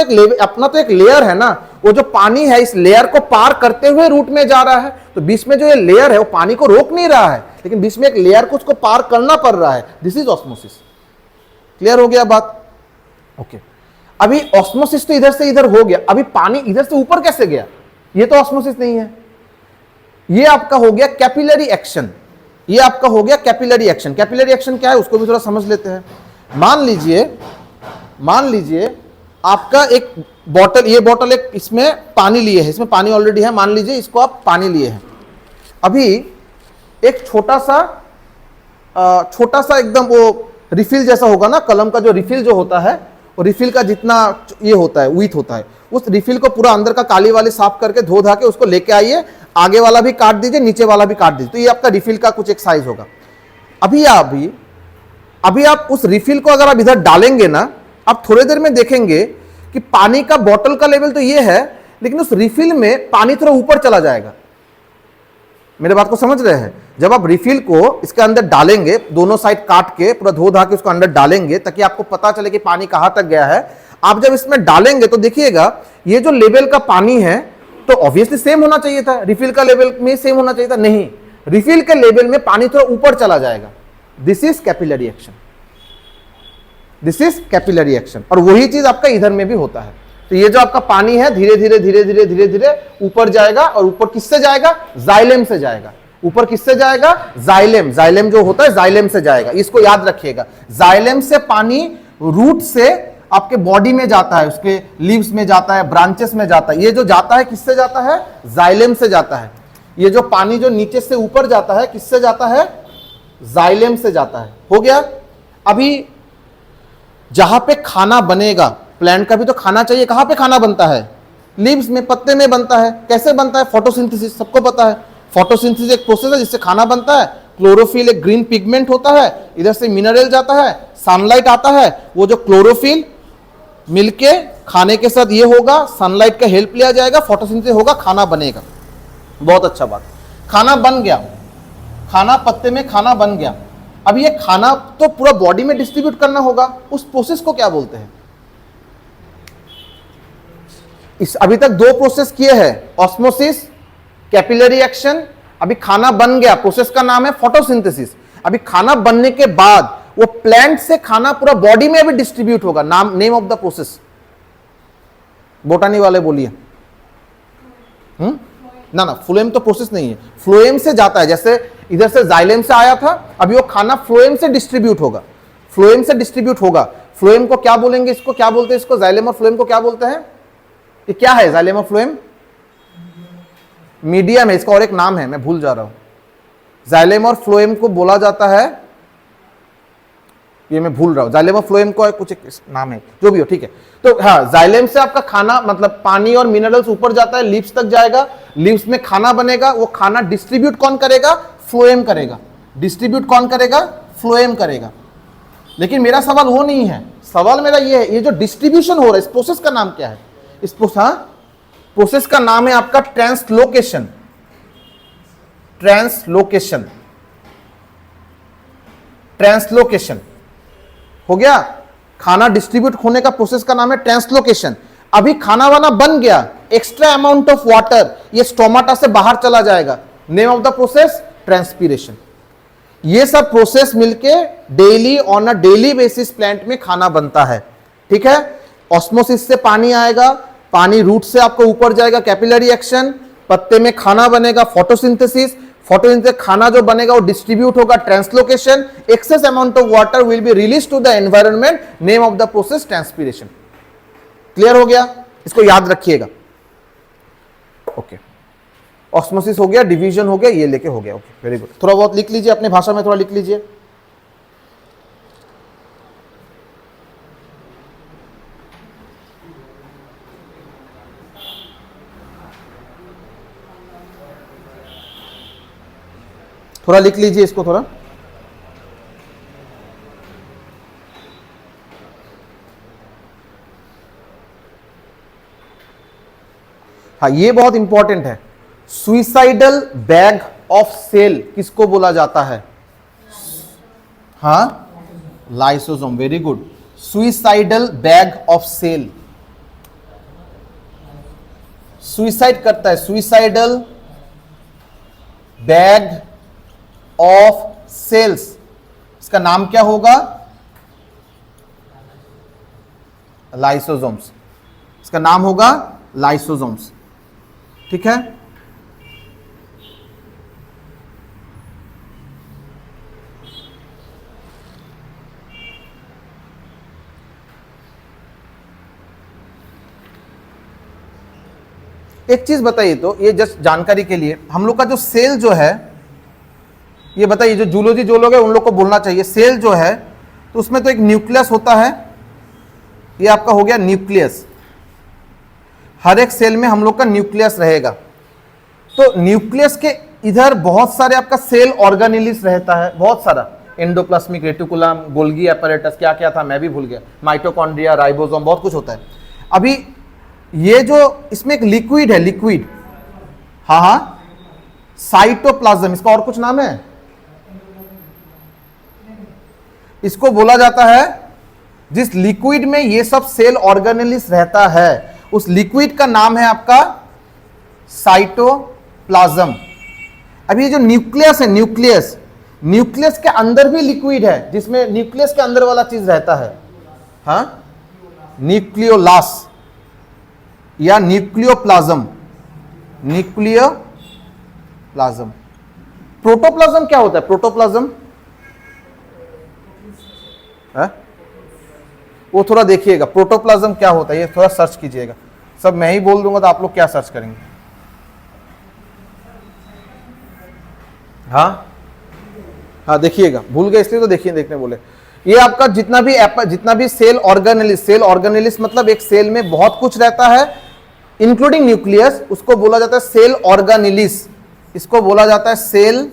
एक लेयर है ना, वो जो पानी है इस लेयर को पार करते हुए रूट में जा रहा है, तो बीच में जो ये लेयर है वो पानी को रोक नहीं रहा है, लेकिन बीच में एक लेयर को उसको पार करना पड़ रहा है, दिस इज ऑस्मोसिस। क्लियर हो गया बात? ओके। अभी ऑस्मोसिस तो इधर से इधर हो गया, अभी पानी इधर से ऊपर कैसे गया? ये तो ऑस्मोसिस नहीं है, ये आपका हो गया कैपिलरी एक्शन। ये आपका हो गया कैपिलरी एक्शन। कैपिलरी एक्शन क्या है उसको भी थोड़ा समझ लेते हैं। मान लीजिए आपका एक बॉटल, ये बॉटल एक, इसमें पानी लिए है, इसमें पानी ऑलरेडी है, मान लीजिए इसको आप पानी लिए हैं। अभी एक छोटा सा एकदम वो रिफिल जैसा होगा ना, कलम का जो रिफिल जो होता है, वो रिफिल का जितना ये होता है, विड्थ होता है, उस रिफिल को पूरा अंदर का काली वाली साफ करके धो धा के उसको लेके आइए, आगे वाला भी काट दीजिए, नीचे वाला भी काट दीजिए, तो ये आपका रिफिल का कुछ एक साइज होगा। अभी आप उस रिफिल को अगर आप इधर डालेंगे ना, आप थोड़ी देर में देखेंगे कि पानी का बॉटल का लेवल तो ये है, लेकिन उस रिफिल में पानी थोड़ा ऊपर चला जाएगा। मेरे बात को समझ रहे हैं? जब आप रिफिल को इसके अंदर डालेंगे, दोनों साइड काट के पूरा धो धा के उसको अंदर डालेंगे, ताकि आपको पता चले कि पानी कहां तक गया है। आप जब इसमें डालेंगे तो देखिएगा ये जो लेवल का पानी है तो ऑब्वियसली सेम होना चाहिए था, रिफिल का लेवल में सेम होना चाहिए था, नहीं, रिफिल के लेवल में पानी थोड़ा ऊपर चला जाएगा। This is capillary action, this is capillary action. और वही चीज आपका इधर में भी होता है। तो ये जो आपका पानी है धीरे धीरे धीरे धीरे धीरे धीरे ऊपर जाएगा, और ऊपर किससे जाएगा? जाइलेम से जाएगा। ऊपर किससे जाएगा? जाइलेम। जाइलेम जो होता है जाइलेम से जाएगा, इसको याद रखिएगा। जाइलेम से पानी रूट से आपके बॉडी में जाता है, उसके लीव्स में जाता है, ब्रांचेस में जाता है। ये जो जाता है किससे जाता है? जाइलेम से जाता है। ये जो पानी जो नीचे से ऊपर जाता है किससे जाता है? जाइलेम से जाता है। हो गया? अभी जहां पे खाना बनेगा, प्लांट का भी तो खाना चाहिए, कहां पे खाना बनता है? लीव्स में, पत्ते में बनता है। कैसे बनता है? फोटोसिंथेसिस, सबको पता है। फोटोसिंथेसिस एक प्रोसेस है जिससे खाना बनता है। क्लोरोफिल एक ग्रीन पिगमेंट होता है, इधर से मिनरल जाता है, सनलाइट आता है, वो जो क्लोरोफिल मिलके खाने के साथ ये होगा, सनलाइट का हेल्प लिया जाएगा, फोटोसिंथेसिस होगा, खाना बनेगा। बहुत अच्छा बात, खाना बन गया, खाना पत्ते में खाना बन गया। अब ये खाना तो पूरा बॉडी में डिस्ट्रीब्यूट करना होगा, उस प्रोसेस को क्या बोलते हैं? इस अभी तक दो प्रोसेस किए हैं, ऑस्मोसिस, कैपिलरी एक्शन। अभी खाना बन गया, प्रोसेस का नाम है फोटोसिंथेसिस। अभी खाना बनने के बाद वो प्लांट से खाना पूरा बॉडी में भी डिस्ट्रीब्यूट होगा। नाम, नेम ऑफ द प्रोसेस बोटानी वाले बोलिए। ना फ्लोएम तो प्रोसेस नहीं है, फ्लोएम से जाता है। जैसे इधर से जाइलेम से आया था, अभी वो खाना फ्लोएम से डिस्ट्रीब्यूट होगा, फ्लोएम से डिस्ट्रीब्यूट होगा। फ्लोएम को क्या बोलेंगे? इसको क्या बोलते हैं? इसको जाइलेम और फ्लोएम को क्या बोलते हैं? ये क्या है जाइलेम और फ्लोएम? मीडियम है, इसका और एक नाम है, मैं भूल जा रहा हूं। जाइलेम और फ्लोएम को बोला जाता है, ये मैं भूल रहा हूं, जाइलेम और फ्लोएम को कुछ एक नाम है, जो भी हो, ठीक है। तो हाँ, जाइलेम से आपका खाना मतलब पानी और मिनरल्स ऊपर जाता है, लिप्स तक जाएगा, लिप्स में खाना बनेगा। वो खाना डिस्ट्रीब्यूट कौन करेगा? फ्लोएम करेगा। डिस्ट्रीब्यूट कौन करेगा? फ्लोएम करेगा। लेकिन मेरा सवाल वो नहीं है, सवाल मेरा ये है, ये जो डिस्ट्रीब्यूशन हो रहा है, इस प्रोसेस का नाम क्या है? इस प्रोसेस का नाम है आपका ट्रांसलोकेशन। ट्रांसलोकेशन, ट्रांसलोकेशन हो गया। खाना डिस्ट्रीब्यूट होने का प्रोसेस का नाम है ट्रांसलोकेशन। अभी खाना वाना बन गया, एक्स्ट्रा अमाउंट ऑफ वाटर ये स्टोमाटा से बाहर चला जाएगा। Name of the process transpiration. ये सब प्रोसेस मिलके daily on a daily basis plant में खाना बनता है, ठीक है। ऑस्मोसिस से पानी आएगा, पानी रूट से आपको ऊपर जाएगा, कैपिलरी एक्शन, पत्ते में खाना बनेगा, फोटोसिंथेसिस, फोटोसिंथेसिस खाना जो बनेगा वो डिस्ट्रीब्यूट होगा, translocation, excess amount of water will be release to the environment, name of the process transpiration. Clear हो गया? इसको याद रखिएगा। ओके, ऑस्मोसिस हो गया, डिवीजन हो गया, ये लेके हो गया। Okay, very good. थोड़ा बहुत लिख लीजिए अपने भाषा में, थोड़ा लिख लीजिए। थोड़ा लिख लीजिए इसको थोड़ा। हाँ, ये बहुत इंपॉर्टेंट है। सुइसाइडल बैग ऑफ सेल किसको बोला जाता है? हाँ, lysosome. Very good. Suicidal bag of cell, suicide करता है, सुइसाइडल बैग ऑफ सेल्स, इसका नाम क्या होगा? लाइसोसोम्स। इसका नाम होगा लाइसोसोम्स, ठीक है। एक चीज बताइए, तो ये जस्ट जानकारी के लिए, हम लोग का जो सेल जो है, ये बताइए, जो जूलॉजी जो लोग हैं उन लोग को बोलना चाहिए, सेल जो है तो उसमें तो एक न्यूक्लियस होता है, ये आपका हो गया न्यूक्लियस। हर एक सेल में हम लोग का न्यूक्लियस रहेगा। तो न्यूक्लियस के इधर बहुत सारे आपका सेल ऑर्गेनेलिस रहता है, बहुत सारा, एंडोप्लाज्मिक रेटिकुलम, गोल्गी एपैरेटस, क्या क्या था मैं भी भूल गया, माइटोकॉन्ड्रिया, राइबोसोम, बहुत कुछ होता है। अभी ये जो इसमें एक लिक्विड है, लिक्विड, हाँ, साइटोप्लाज्म, इसका और कुछ नाम है? इसको बोला जाता है, जिस लिक्विड में ये सब सेल ऑर्गेनेलिस रहता है, उस लिक्विड का नाम है आपका साइटोप्लाज्म। अब ये जो न्यूक्लियस है, न्यूक्लियस, न्यूक्लियस के अंदर भी लिक्विड है, जिसमें न्यूक्लियस के अंदर वाला चीज रहता है, हाँ, न्यूक्लियोलास या न्यूक्लियोप्लाज्म, न्यूक्लियोप्लाज्म। प्रोटोप्लाज्म क्या होता है? प्रोटोप्लाज्म वो थोड़ा देखिएगा, प्रोटोप्लाज्म क्या होता है, ये थोड़ा सर्च कीजिएगा। सब मैं ही बोल दूंगा तो आप लोग क्या सर्च करेंगे? हाँ हाँ, देखिएगा, भूल गए इसलिए तो देखिए, देखने बोले। ये आपका जितना भी सेल ऑर्गेनेलिस, सेल ऑर्गेनेलिस मतलब एक सेल में बहुत कुछ रहता है इंक्लूडिंग न्यूक्लियस, उसको बोला जाता है सेल ऑर्गेनेलिस। इसको बोला जाता है सेल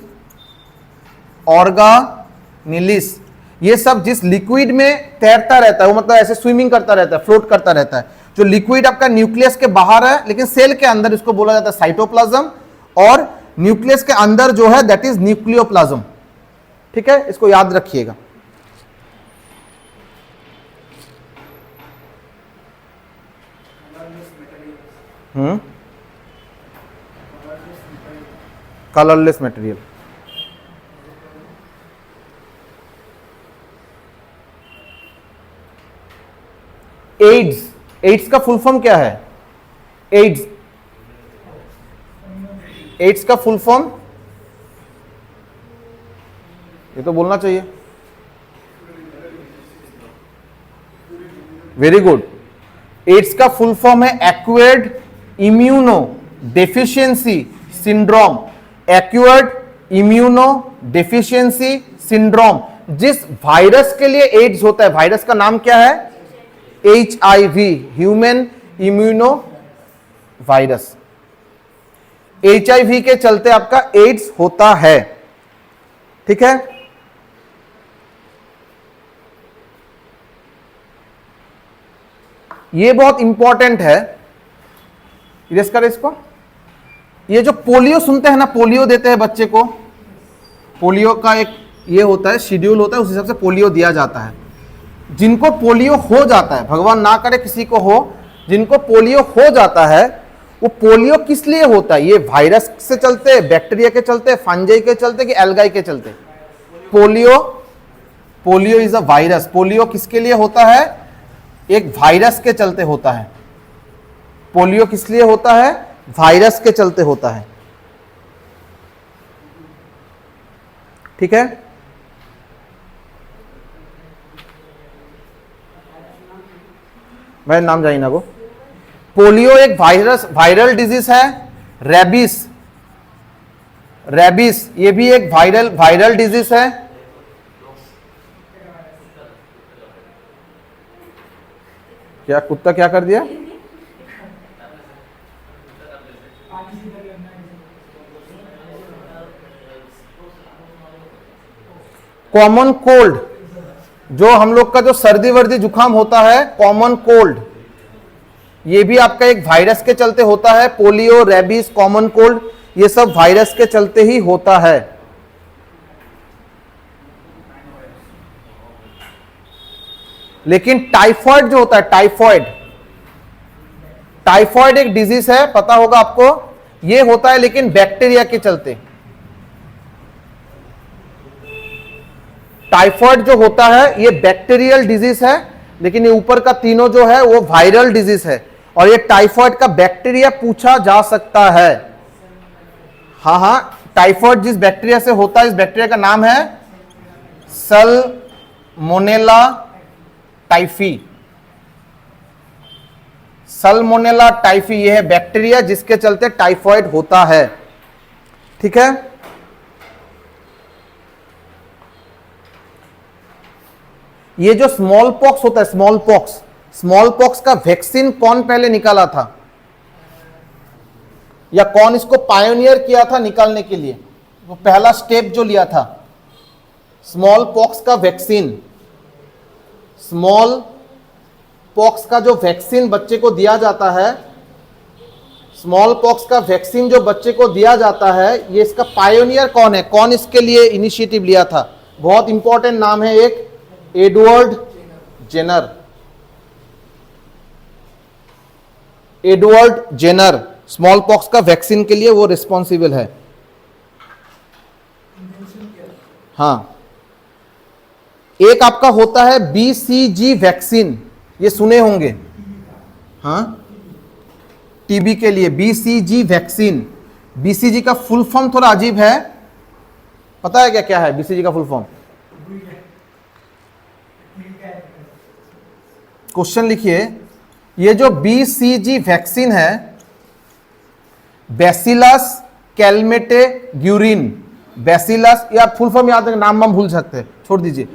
ऑर्गेनेलिस। ये सब जिस लिक्विड में तैरता रहता है, वो मतलब ऐसे स्विमिंग करता रहता है, फ्लोट करता रहता है, जो लिक्विड आपका न्यूक्लियस के बाहर है लेकिन सेल के अंदर, इसको बोला जाता है साइटोप्लाज्म, और न्यूक्लियस के अंदर जो है दैट इज न्यूक्लियोप्लाज्म। ठीक है, इसको याद रखिएगा। Colourless material. एड्स, एड्स का फुल फॉर्म क्या है? एड्स, एड्स का फुल फॉर्म ये तो बोलना चाहिए। Very good. एड्स का फुल फॉर्म है acquired immuno deficiency syndrome. Acquired immuno deficiency syndrome. जिस वायरस के लिए एड्स होता है, वायरस का नाम क्या है? HIV, human immuno virus. HIV के चलते आपका एड्स होता है। ठीक है, ये बहुत इंपॉर्टेंट है, इरेज करें इसको। ये जो पोलियो सुनते हैं ना, पोलियो देते हैं बच्चे को, पोलियो का एक ये होता है, शेड्यूल होता है, उस हिसाब से पोलियो दिया जाता है। जिनको पोलियो हो जाता है, भगवान ना करे किसी को हो, जिनको पोलियो हो जाता है, वो पोलियो किस लिए होता है? ये वायरस से चलते, बैक्टीरिया के चलते, फंजाई के चलते कि एल्गाई के चलते? Polio, polio is a virus. Polio किसके लिए होता है? एक वायरस के चलते होता है। पोलियो किस लिए होता है? वायरस के चलते होता है। ठीक है, मैं नाम जानी ना को। पोलियो एक वायरस, वायरल डिजीज है। रेबिस, रेबिस ये भी एक वायरल डिजीज है। क्या कुत्ता क्या कर दिया? कॉमन कोल्ड, जो हम लोग का जो सर्दी वर्दी जुकाम होता है, कॉमन कोल्ड, ये भी आपका एक वायरस के चलते होता है। पोलियो, रेबीज, कॉमन कोल्ड, ये सब वायरस के चलते ही होता है। लेकिन टाइफॉइड जो होता है, टाइफॉइड, टाइफॉइड एक डिजीज है, पता होगा आपको। ये होता है लेकिन बैक्टीरिया के चलते। टाइफॉइड जो होता है ये बैक्टीरियल डिजीज है, लेकिन ये ऊपर का तीनों जो है वो वायरल डिजीज है। और ये टाइफॉइड का बैक्टीरिया पूछा जा सकता है। हाँ हाँ, टाइफॉइड जिस बैक्टीरिया से होता है, इस बैक्टीरिया का नाम है सल्मोनेला टाइफी। सल्मोनेला टाइफी ये है बैक्टीरिया जिसके चलते टाइफॉइड होता है। ठीक है, ये जो स्मॉल पॉक्स होता है, स्मॉल पॉक्स, स्मॉल पॉक्स का वैक्सीन कौन पहले निकाला था, या कौन इसको पायोनियर किया था निकालने के लिए? वो पहला स्टेप जो लिया था, स्मॉल पॉक्स का वैक्सीन, स्मॉल पॉक्स का जो वैक्सीन बच्चे को दिया जाता है, स्मॉल पॉक्स का वैक्सीन जो बच्चे को दिया जाता है, ये इसका पायोनियर कौन है? कौन इसके लिए इनिशिएटिव लिया था? बहुत इंपॉर्टेंट नाम है एक, Edward Jenner. Edward Jenner small pox का वैक्सीन के लिए वो रिस्पॉन्सिबल है। हाँ, एक आपका होता है BCG वैक्सीन, ये सुने होंगे। हाँ, टीबी के लिए BCG वैक्सीन। BCG का फुल फॉर्म थोड़ा अजीब है, पता है क्या क्या है BCG का फुल फॉर्म? क्वेश्चन लिखिए, ये जो BCG वैक्सीन है, बैसिलस कैलमेटेग्यूरिन, बैसिलस, या फुल फॉर्म याद है, नाम हम भूल सकते हैं, छोड़ दीजिए।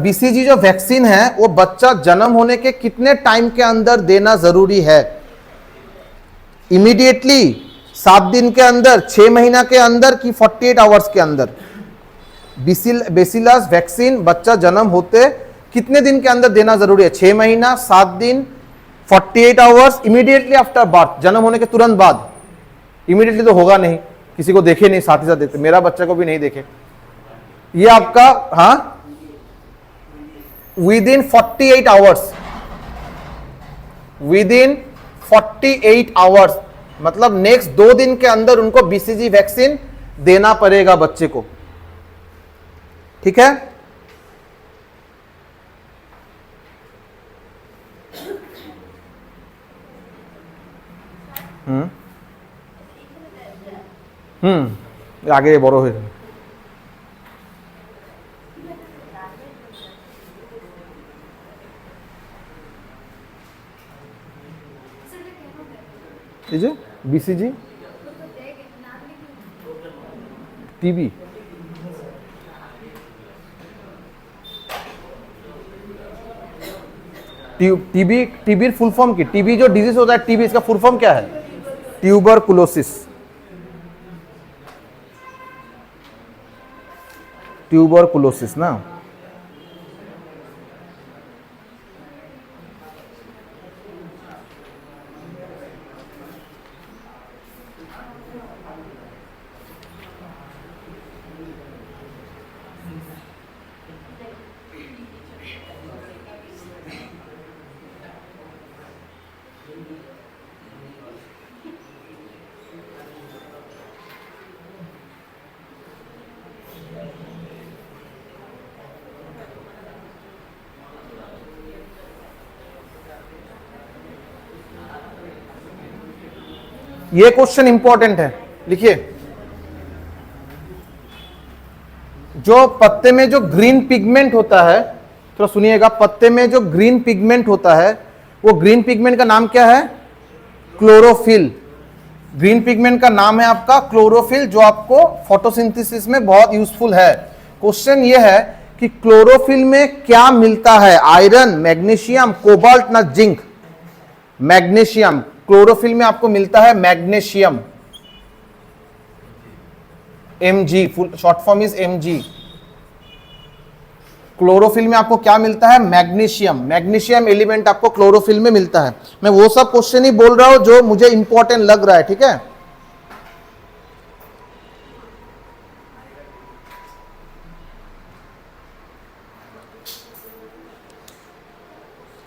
BCG जो वैक्सीन है वो बच्चा जन्म होने के कितने टाइम के अंदर देना जरूरी है? इमीडिएटली, 7 दिन के अंदर, 6 महीना के अंदर, कि 48 आवर्स के अंदर? बेसिलस वैक्सीन बच्चा जन्म होते कितने दिन के अंदर देना जरूरी है? 6 महीना, 7 दिन, 48 आवर्स, इमीडिएटली आफ्टर बर्थ, जन्म होने के तुरंत बाद? इमीडिएटली तो होगा नहीं, किसी को देखे नहीं, साथ ही साथ देते, मेरा बच्चा को भी नहीं देखे। ये आपका, हाँ, with in 48 hours, with in 48 hours, मतलब नेक्स्ट 2 दिन के अंदर उनको बीसीजी वैक्सीन देना पड़ेगा बच्चे को, ठीक है? आगे बड़ो हो BCG TB, TB full form की, टीबी जो डिजीज होता है टीबी, इसका फुल फॉर्म क्या है? ट्यूबरकुलोसिस, ट्यूबरकुलोसिस ना। ये क्वेश्चन इंपॉर्टेंट है, लिखिए। जो पत्ते में जो ग्रीन पिगमेंट होता है, थोड़ा सुनिएगा, पत्ते में जो ग्रीन पिगमेंट होता है, वो ग्रीन पिगमेंट का नाम क्या है? क्लोरोफिल। ग्रीन पिगमेंट का नाम है आपका क्लोरोफिल, जो आपको फोटोसिंथेसिस में बहुत यूजफुल है। क्वेश्चन ये है कि क्लोरोफिल में क्या मिलता है? आयरन, मैग्नीशियम, कोबाल्ट ना जिंक? मैग्नीशियम। क्लोरोफिल में आपको मिलता है magnesium, Mg, full short form is Mg। Chlorophyll में आपको क्या मिलता है? मैग्नीशियम। मैग्नीशियम एलिमेंट आपको क्लोरोफिल में मिलता है। मैं वो सब क्वेश्चन ही बोल रहा हूं जो मुझे इंपॉर्टेंट लग रहा है, ठीक है?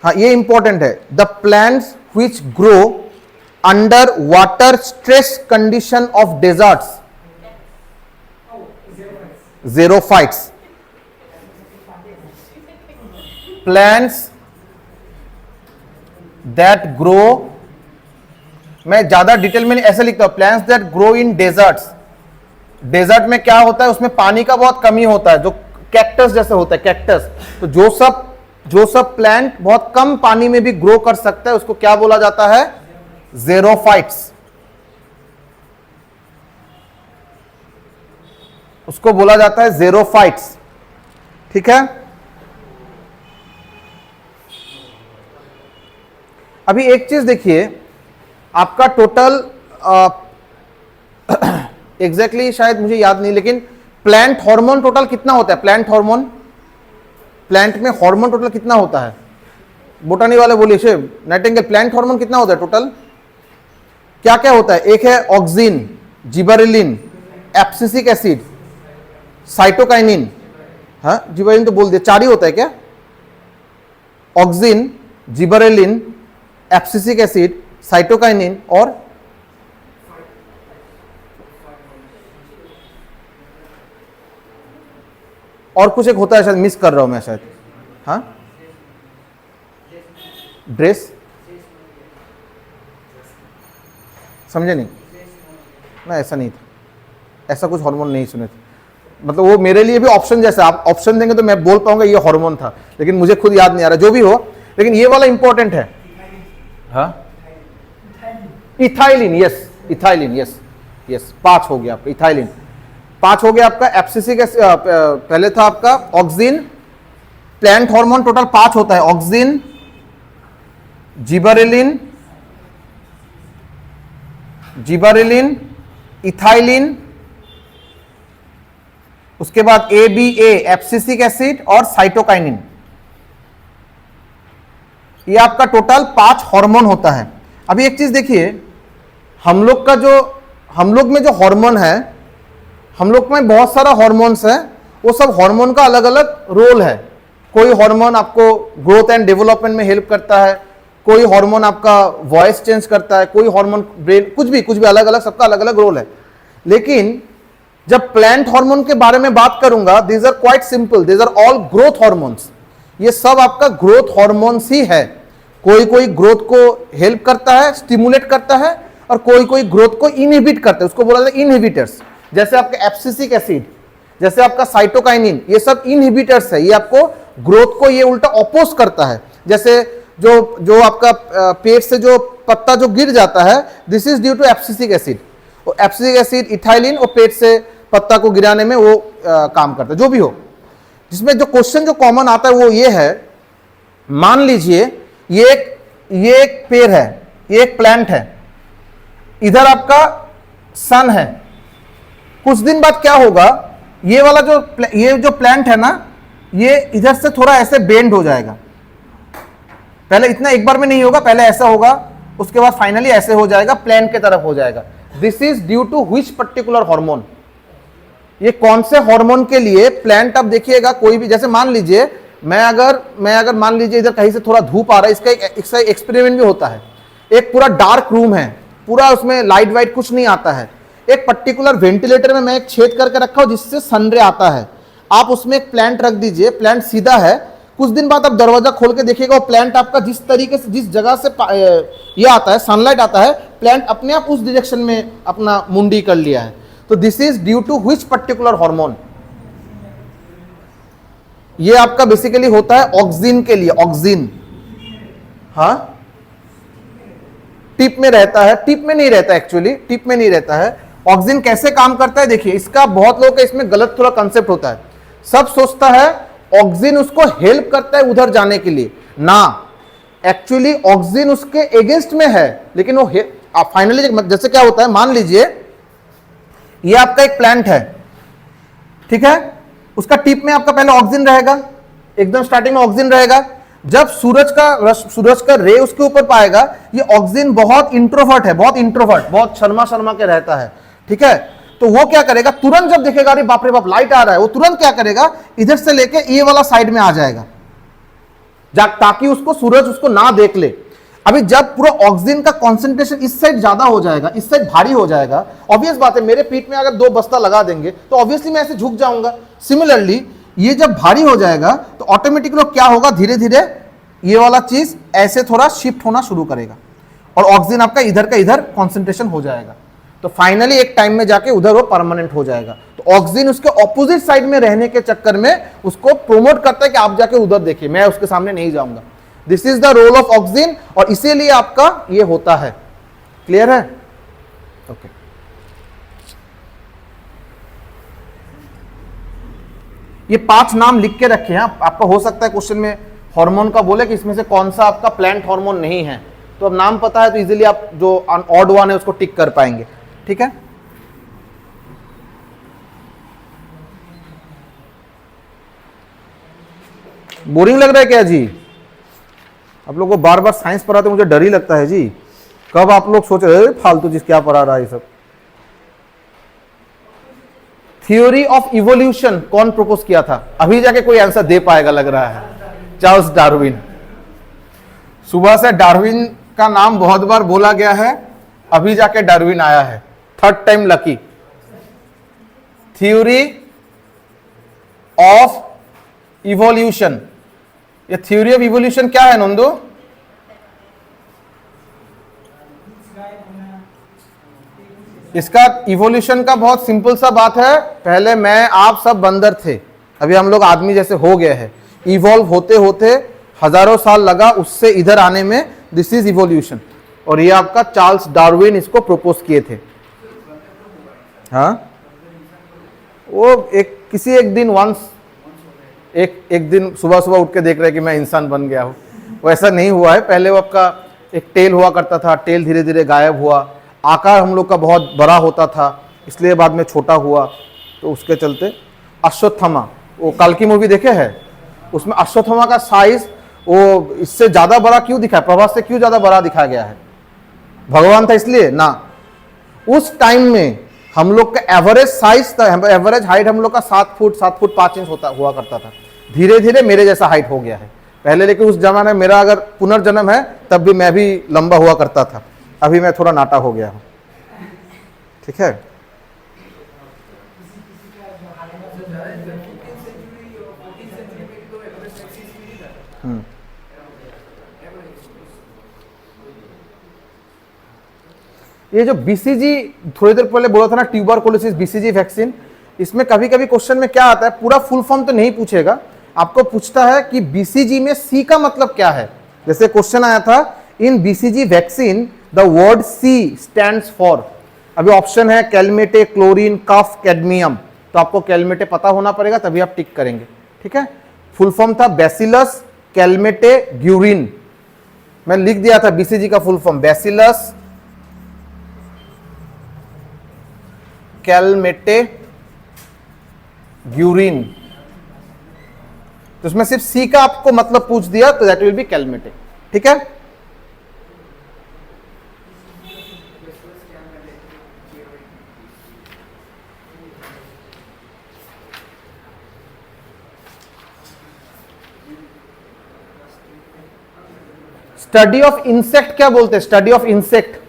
हाँ, ये इंपॉर्टेंट है। The plants which grow under water stress condition of deserts, xerophytes। Plants that grow, मैं ज्यादा डिटेल में ऐसे लिखता हूं, plants that grow in deserts. Desert में क्या होता है? उसमें पानी का बहुत कमी होता है, जो कैक्टस जैसे होता है, कैक्टस। तो जो सब प्लांट बहुत कम पानी में भी ग्रो कर सकता है, उसको क्या बोला जाता है? xerophytes। उसको बोला जाता है xerophytes, ठीक है? अभी एक चीज देखिए, आपका टोटल एग्जैक्टली शायद मुझे याद नहीं, लेकिन प्लांट हार्मोन टोटल कितना होता है? प्लांट हार्मोन, प्लांट में हार्मोन टोटल कितना होता है? बोटानी वाले बोलिए, नाइटिंगेल, प्लांट हार्मोन कितना होता है टोटल? क्या क्या होता है? एक है auxin, gibberellin, abscisic acid, cytokinin. हाँ, जिबरेलिन तो बोल दिया, 4 ही होता है क्या? Auxin, gibberellin, abscisic acid, cytokinin और कुछ एक होता है, शायद मिस कर रहा हूं मैं शायद। हाँ, ड्रेस, समझे नहीं ना? ऐसा नहीं था, ऐसा कुछ हार्मोन नहीं सुने थे। मतलब वो मेरे लिए भी ऑप्शन जैसा, आप ऑप्शन देंगे तो मैं बोल पाऊंगा ये हार्मोन था, लेकिन मुझे खुद याद नहीं आ रहा। जो भी हो, लेकिन ये वाला इंपॉर्टेंट है। हाँ, ethylene, yes, ethylene, yes yes, 5 हो गया आपका इथाइलिन, 5 हो गया आपका। एब्सिसिक पहले था आपका ऑक्सिन। प्लांट हार्मोन टोटल 5 होता है, ऑक्सिन, जिबरेलिन, इथाइलिन, उसके बाद ABA एब्सिसिक एसिड और साइटोकाइनिन। ये आपका टोटल 5 हार्मोन होता है। अभी एक चीज देखिए, हम लोग में जो हार्मोन है, हम लोग में बहुत सारा हार्मोन्स है, वो सब हार्मोन का अलग अलग रोल है। कोई हार्मोन आपको ग्रोथ एंड डेवलपमेंट में हेल्प करता है, कोई हार्मोन आपका वॉइस चेंज करता है, कोई हार्मोन ब्रेन, कुछ भी अलग अलग, सबका अलग अलग रोल है। लेकिन जब प्लांट हार्मोन के बारे में बात करूंगा, these are quite simple, these are all growth hormones. ये सब आपका ग्रोथ हार्मोन्स ही है। कोई कोई ग्रोथ को हेल्प करता है, स्टिमुलेट करता है, और कोई कोई ग्रोथ को इनहिबिट करता है, उसको बोला जाता है इनहिबिटर्स। जैसे आपका एब्सिसिक एसिड, जैसे आपका साइटोकाइनिन, ये सब इनहिबिटर्स है। ये आपको ग्रोथ को ये उल्टा अपोज करता है। जैसे जो आपका पेट से जो पत्ता जो गिर जाता है, this is due to abscisic acid. Abscisic acid, ethylene, और पेट से पत्ता को गिराने में वो काम करता है। जो भी हो, जिसमें जो क्वेश्चन जो कॉमन आता है वो ये है, मान लीजिए ये एक पेड़ है, ये एक प्लांट है, इधर आपका सन है। कुछ दिन बाद क्या होगा, ये वाला ये जो प्लांट है ना, ये इधर से थोड़ा ऐसे बेंड हो जाएगा। पहले इतना एक बार में नहीं होगा, पहले ऐसा होगा, उसके बाद फाइनली ऐसे हो जाएगा, प्लांट के तरफ हो जाएगा। This is due to which particular hormone. ये कौन से हार्मोन के लिए प्लांट, अब देखिएगा कोई भी, जैसे मान लीजिए मैं अगर मान लीजिए इधर कहीं से थोड़ा धूप आ रहा है, इसका एक्सपेरिमेंट भी होता है। एक पूरा डार्क रूम है, पूरा उसमें लाइट वाइट कुछ नहीं आता है। एक पर्टिकुलर वेंटिलेटर में मैं एक छेद करके रखा हूं जिससे सनरे आता है। आप उसमें एक प्लांट रख दीजिए, प्लांट सीधा है, कुछ दिन बाद आप दरवाजा खोल के देखिएगा, वो प्लांट आपका जिस तरीके से, जिस जगह से ये आता है, सनलाइट आता है, प्लांट अपने आप उस डायरेक्शन में अपना मुंडी कर लिया है। तो this is due to which particular hormone. ये आपका बेसिकली होता है ऑक्सिन के लिए। ऑक्सिन, हाँ, टिप में रहता है, टिप में नहीं रहता, एक्चुअली टिप में नहीं रहता है। ऑक्सिन कैसे काम करता है देखिए, इसका बहुत लोगों का इसमें गलत थोड़ा कंसेप्ट होता है। सब सोचता है ऑक्सिन उसको हेल्प करता है उधर जाने के लिए, ना, एक्चुअली ऑक्सिन उसके अगेंस्ट में है। लेकिन वो फाइनली जैसे क्या होता है, मान लीजिए ये आपका एक प्लांट है, ठीक है, उसका टिप में आपका पहले ऑक्सिन रहेगा, एकदम स्टार्टिंग में ऑक्सिन रहेगा। जब सूरज का रे उसके ऊपर पाएगा, ये ऑक्सिन बहुत इंट्रोवर्ट है, बहुत शर्मा के रहता है, ठीक है। तो वो क्या करेगा, तुरंत जब देखेगा अरे बाप रे बाप लाइट आ रहा है, वो तुरंत क्या करेगा, इधर से लेके ये वाला साइड में आ जाएगा, ताकि उसको सूरज उसको ना देख ले। अभी जब पूरा ऑक्सीजन का कंसंट्रेशन इस साइड ज्यादा हो जाएगा, इस साइड भारी हो जाएगा, ऑब्वियस बात है, मेरे पीठ में अगर 2 बस्ता लगा देंगे तो ऑब्वियसली मैं ऐसे झुक जाऊंगा। सिमिलरली ये जब भारी हो जाएगा तो ऑटोमेटिकली क्या होगा, धीरे धीरे ये वाला चीज ऐसे थोड़ा शिफ्ट होना शुरू करेगा और ऑक्सीजन आपका इधर का इधर कंसंट्रेशन हो जाएगा। तो फाइनली एक टाइम में जाके उधर वो परमानेंट हो जाएगा। तो ऑक्सीजन उसके ऑपोजिट साइड में रहने के चक्कर में उसको प्रोमोट करता है कि आप जाके उधर देखिए, मैं उसके सामने नहीं जाऊंगा। This is the role of oxygen, और इसीलिए आपका ये होता है। क्लियर है? ओके। ये 5 नाम लिख के रखे हैं, आपका हो सकता है क्वेश्चन में हार्मोन का बोले कि इसमें से कौन सा आपका प्लांट हार्मोन नहीं है, तो अब नाम पता है तो इजीली आप जो ऑड वन है उसको टिक कर पाएंगे। ठीक है, बोरिंग लग रहा है क्या जी? आप लोगों को बार बार साइंस पढ़ाते मुझे डर ही लगता है जी। कब आप लोग सोच रहे फालतू चीज क्या पढ़ा रहा है ये सब। थ्योरी ऑफ इवोल्यूशन कौन प्रपोज किया था? अभी जाके कोई आंसर दे पाएगा लग रहा है, चार्ल्स डार्विन। सुबह से डार्विन का नाम बहुत बार बोला गया है, अभी जाके डार्विन आया है, 3rd time lucky. Theory of evolution, ये थ्योरी ऑफ इवोल्यूशन क्या है नंदू? इसका इवोल्यूशन का बहुत सिंपल सा बात है, पहले मैं आप सब बंदर थे, अभी हम लोग आदमी जैसे हो गए हैं, इवॉल्व होते होते हजारों साल लगा उससे इधर आने में, दिस इज इवोल्यूशन। और ये आपका चार्ल्स डार्विन इसको प्रपोज किए थे। हाँ, वो किसी एक दिन वंस एक दिन सुबह सुबह उठ के देख रहे कि मैं इंसान बन गया हूं, वो ऐसा नहीं हुआ है। पहले वो आपका एक टेल हुआ करता था, टेल धीरे धीरे गायब हुआ, आकार हम लोग का बहुत बड़ा होता था, इसलिए बाद में छोटा हुआ, तो उसके चलते अश्वत्थामा, वो कल की मूवी देखे हैं, उसमें अश्वत्थामा का साइज वो इससे ज्यादा बड़ा क्यों दिखा है, प्रभास से क्यों ज्यादा बड़ा दिखाया गया है? भगवान था इसलिए ना। उस टाइम में हम लोग का एवरेज साइज था, एवरेज हाइट हम लोग का 7 फुट 5 इंच हुआ करता था। धीरे धीरे मेरे जैसा हाइट हो गया है पहले, लेकिन उस जमाने में मेरा अगर पुनर्जन्म है तब भी मैं भी लंबा हुआ करता था, अभी मैं थोड़ा नाटा हो गया हूं। ठीक है, ये जो बीसीजी थोड़ी देर पहले बोला था ना, ट्यूबरकुलोसिस बीसीजी वैक्सीन, इसमें कभी कभी क्वेश्चन में क्या आता है, पूरा फुल फॉर्म तो नहीं पूछेगा, आपको पूछता है कि बीसीजी में सी का मतलब क्या है। जैसे क्वेश्चन आया था, in BCG vaccine the word C stands for. अभी ऑप्शन है कैलमेटे, क्लोरीन, कफ, कैडमियम, तो आपको कैलमेटे पता होना पड़ेगा तभी आप टिक करेंगे। ठीक है, फुल फॉर्म था बैसिलस कैलमेटे ग्यूरिन, मैं लिख दिया था बीसीजी का full form, bacillus Calmette Guérin. तो उसमें सिर्फ सी का आपको मतलब पूछ दिया तो दैट विल बी कैलमेटे। ठीक है, स्टडी ऑफ इंसेक्ट क्या बोलते हैं, स्टडी ऑफ इंसेक्ट,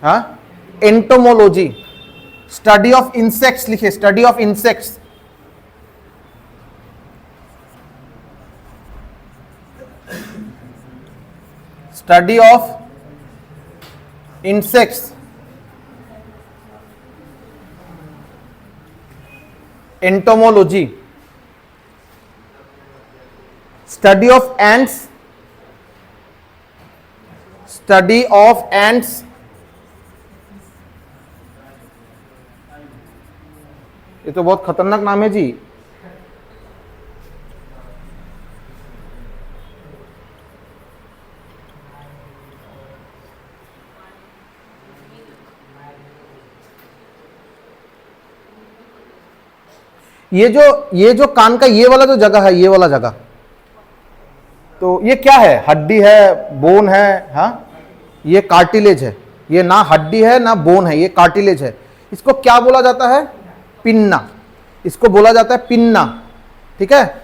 हाँ, एंटोमोलॉजी। स्टडी ऑफ इंसेक्ट्स लिखिए, study of insects. Study of insects, entomology. Study of ants, study of ants, ये तो बहुत खतरनाक नाम है जी। ये जो कान का ये वाला जो जगह है, ये वाला जगह, तो ये क्या है, हड्डी है, बोन है? हाँ, ये कार्टिलेज है, ये ना हड्डी है ना बोन है, ये कार्टिलेज है। इसको क्या बोला जाता है? पिन्ना, इसको बोला जाता है पिन्ना। ठीक है,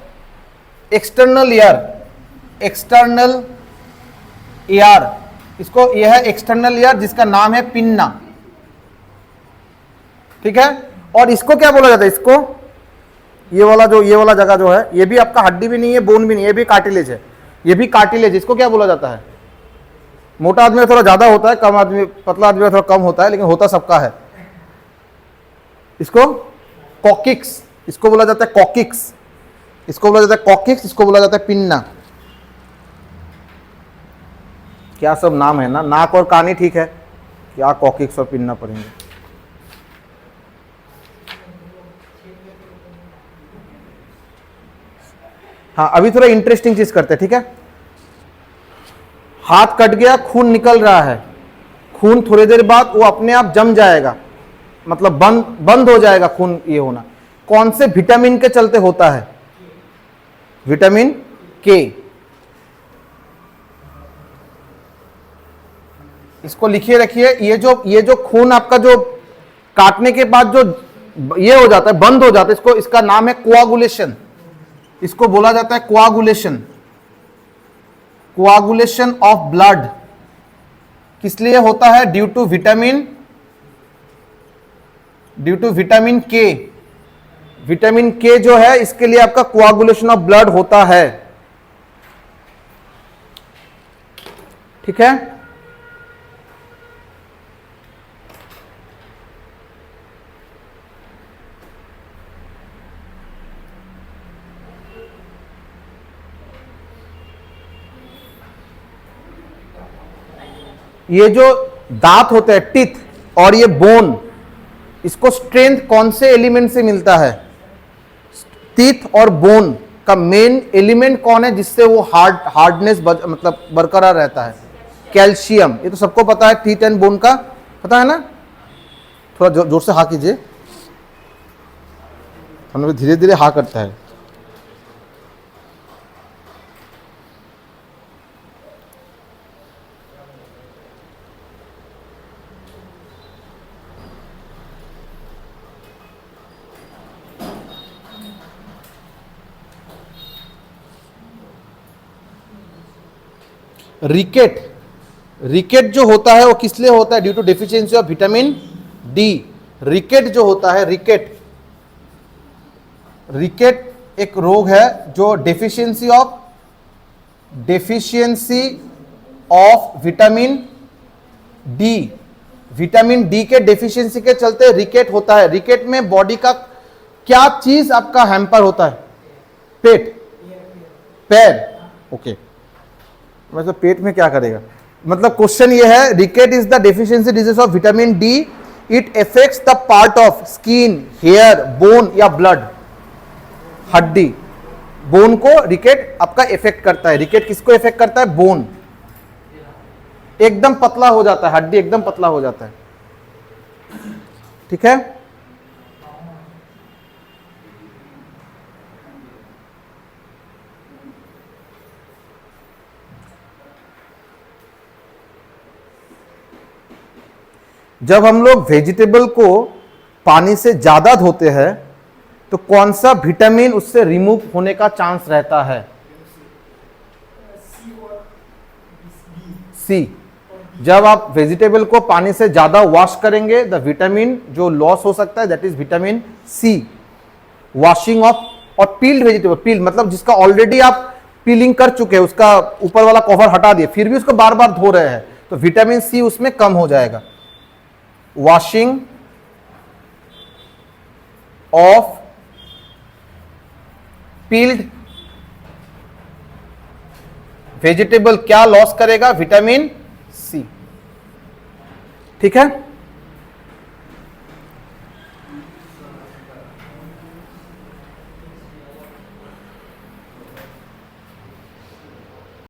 एक्सटर्नल ईयर, एक्सटर्नल ईयर, इसको यह है एक्सटर्नल ईयर जिसका नाम है पिन्ना। ठीक है, और इसको क्या बोला जाता है? इसको ये वाला जगह जो है, ये भी आपका हड्डी भी नहीं है, बोन भी नहीं है, ये भी कार्टिलेज है, ये भी कार्टिलेज। इसको क्या बोला जाता है? मोटा आदमी थोड़ा ज्यादा होता है, कम आदमी, पतला आदमी थोड़ा कम होता है, लेकिन होता सबका है। इसको कॉकिक्स, इसको बोला जाता है कॉकिक्स, इसको बोला जाता है कॉकिक्स, इसको बोला जाता है पिन्ना। क्या सब नाम है ना, नाक और कान ही ठीक है, क्या कॉकिक्स और पिन्ना पढ़ेंगे। हाँ, अभी थोड़ा इंटरेस्टिंग चीज करते हैं। ठीक है, हाथ कट गया, खून निकल रहा है, खून थोड़ी देर बाद वो अपने आप जम जाएगा, मतलब बंद हो जाएगा खून ये होना। कौन से विटामिन के चलते होता है? विटामिन के। इसको लिखिए रखिए, ये जो खून आपका जो काटने के बाद जो ये हो जाता है, बंद हो जाता है, इसका नाम है कोआगुलेशन। इसको बोला जाता है कोआगुलेशन, कोआगुलेशन ऑफ ब्लड। किस लिए होता है? ड्यू टू विटामिन के। विटामिन के जो है, इसके लिए आपका कोआगुलेशन ऑफ ब्लड होता है। ठीक है, ये जो दांत होते हैं, टीथ, और ये बोन, इसको स्ट्रेंथ कौन से एलिमेंट से मिलता है? टीथ और बोन का मेन एलिमेंट कौन है जिससे वो हार्डनेस मतलब बरकरार रहता है? कैल्शियम। ये तो सबको पता है, टीथ एंड बोन का पता है ना? थोड़ा जोर से हाँ कीजिए। मतलब धीरे धीरे हाँ करता है। रिकेट, रिकेट जो होता है वो किस लिए होता है? Due to deficiency of vitamin D. Rickets जो होता है, रिकेट, रिकेट एक रोग है जो deficiency of vitamin D, vitamin D के डेफिशिएंसी के चलते रिकेट होता है। रिकेट में बॉडी का क्या चीज आपका हैम्पर होता है? पेट, पैर, ओके। मतलब पेट में क्या करेगा? मतलब क्वेश्चन ये है, rickets is the deficiency disease of vitamin D, it affects the part of skin, hair, bone या ब्लड, हड्डी, बोन को रिकेट आपका इफेक्ट करता है। रिकेट किसको इफेक्ट करता है? बोन, एकदम पतला हो जाता है, हड्डी एकदम पतला हो जाता है, ठीक है। जब हम लोग वेजिटेबल को पानी से ज्यादा धोते हैं तो कौन सा विटामिन उससे रिमूव होने का चांस रहता है? सी। जब आप वेजिटेबल को पानी से ज्यादा वॉश करेंगे, द विटामिन जो लॉस हो सकता है that is vitamin C. Washing off, और पील्ड वेजिटेबल, पील मतलब जिसका ऑलरेडी आप पीलिंग कर चुके हैं, उसका ऊपर वाला कवर हटा दिए, फिर भी उसको बार बार धो रहे हैं, तो विटामिन सी उसमें कम हो जाएगा। वॉशिंग ऑफ पील्ड वेजिटेबल क्या लॉस करेगा? विटामिन सी, ठीक है।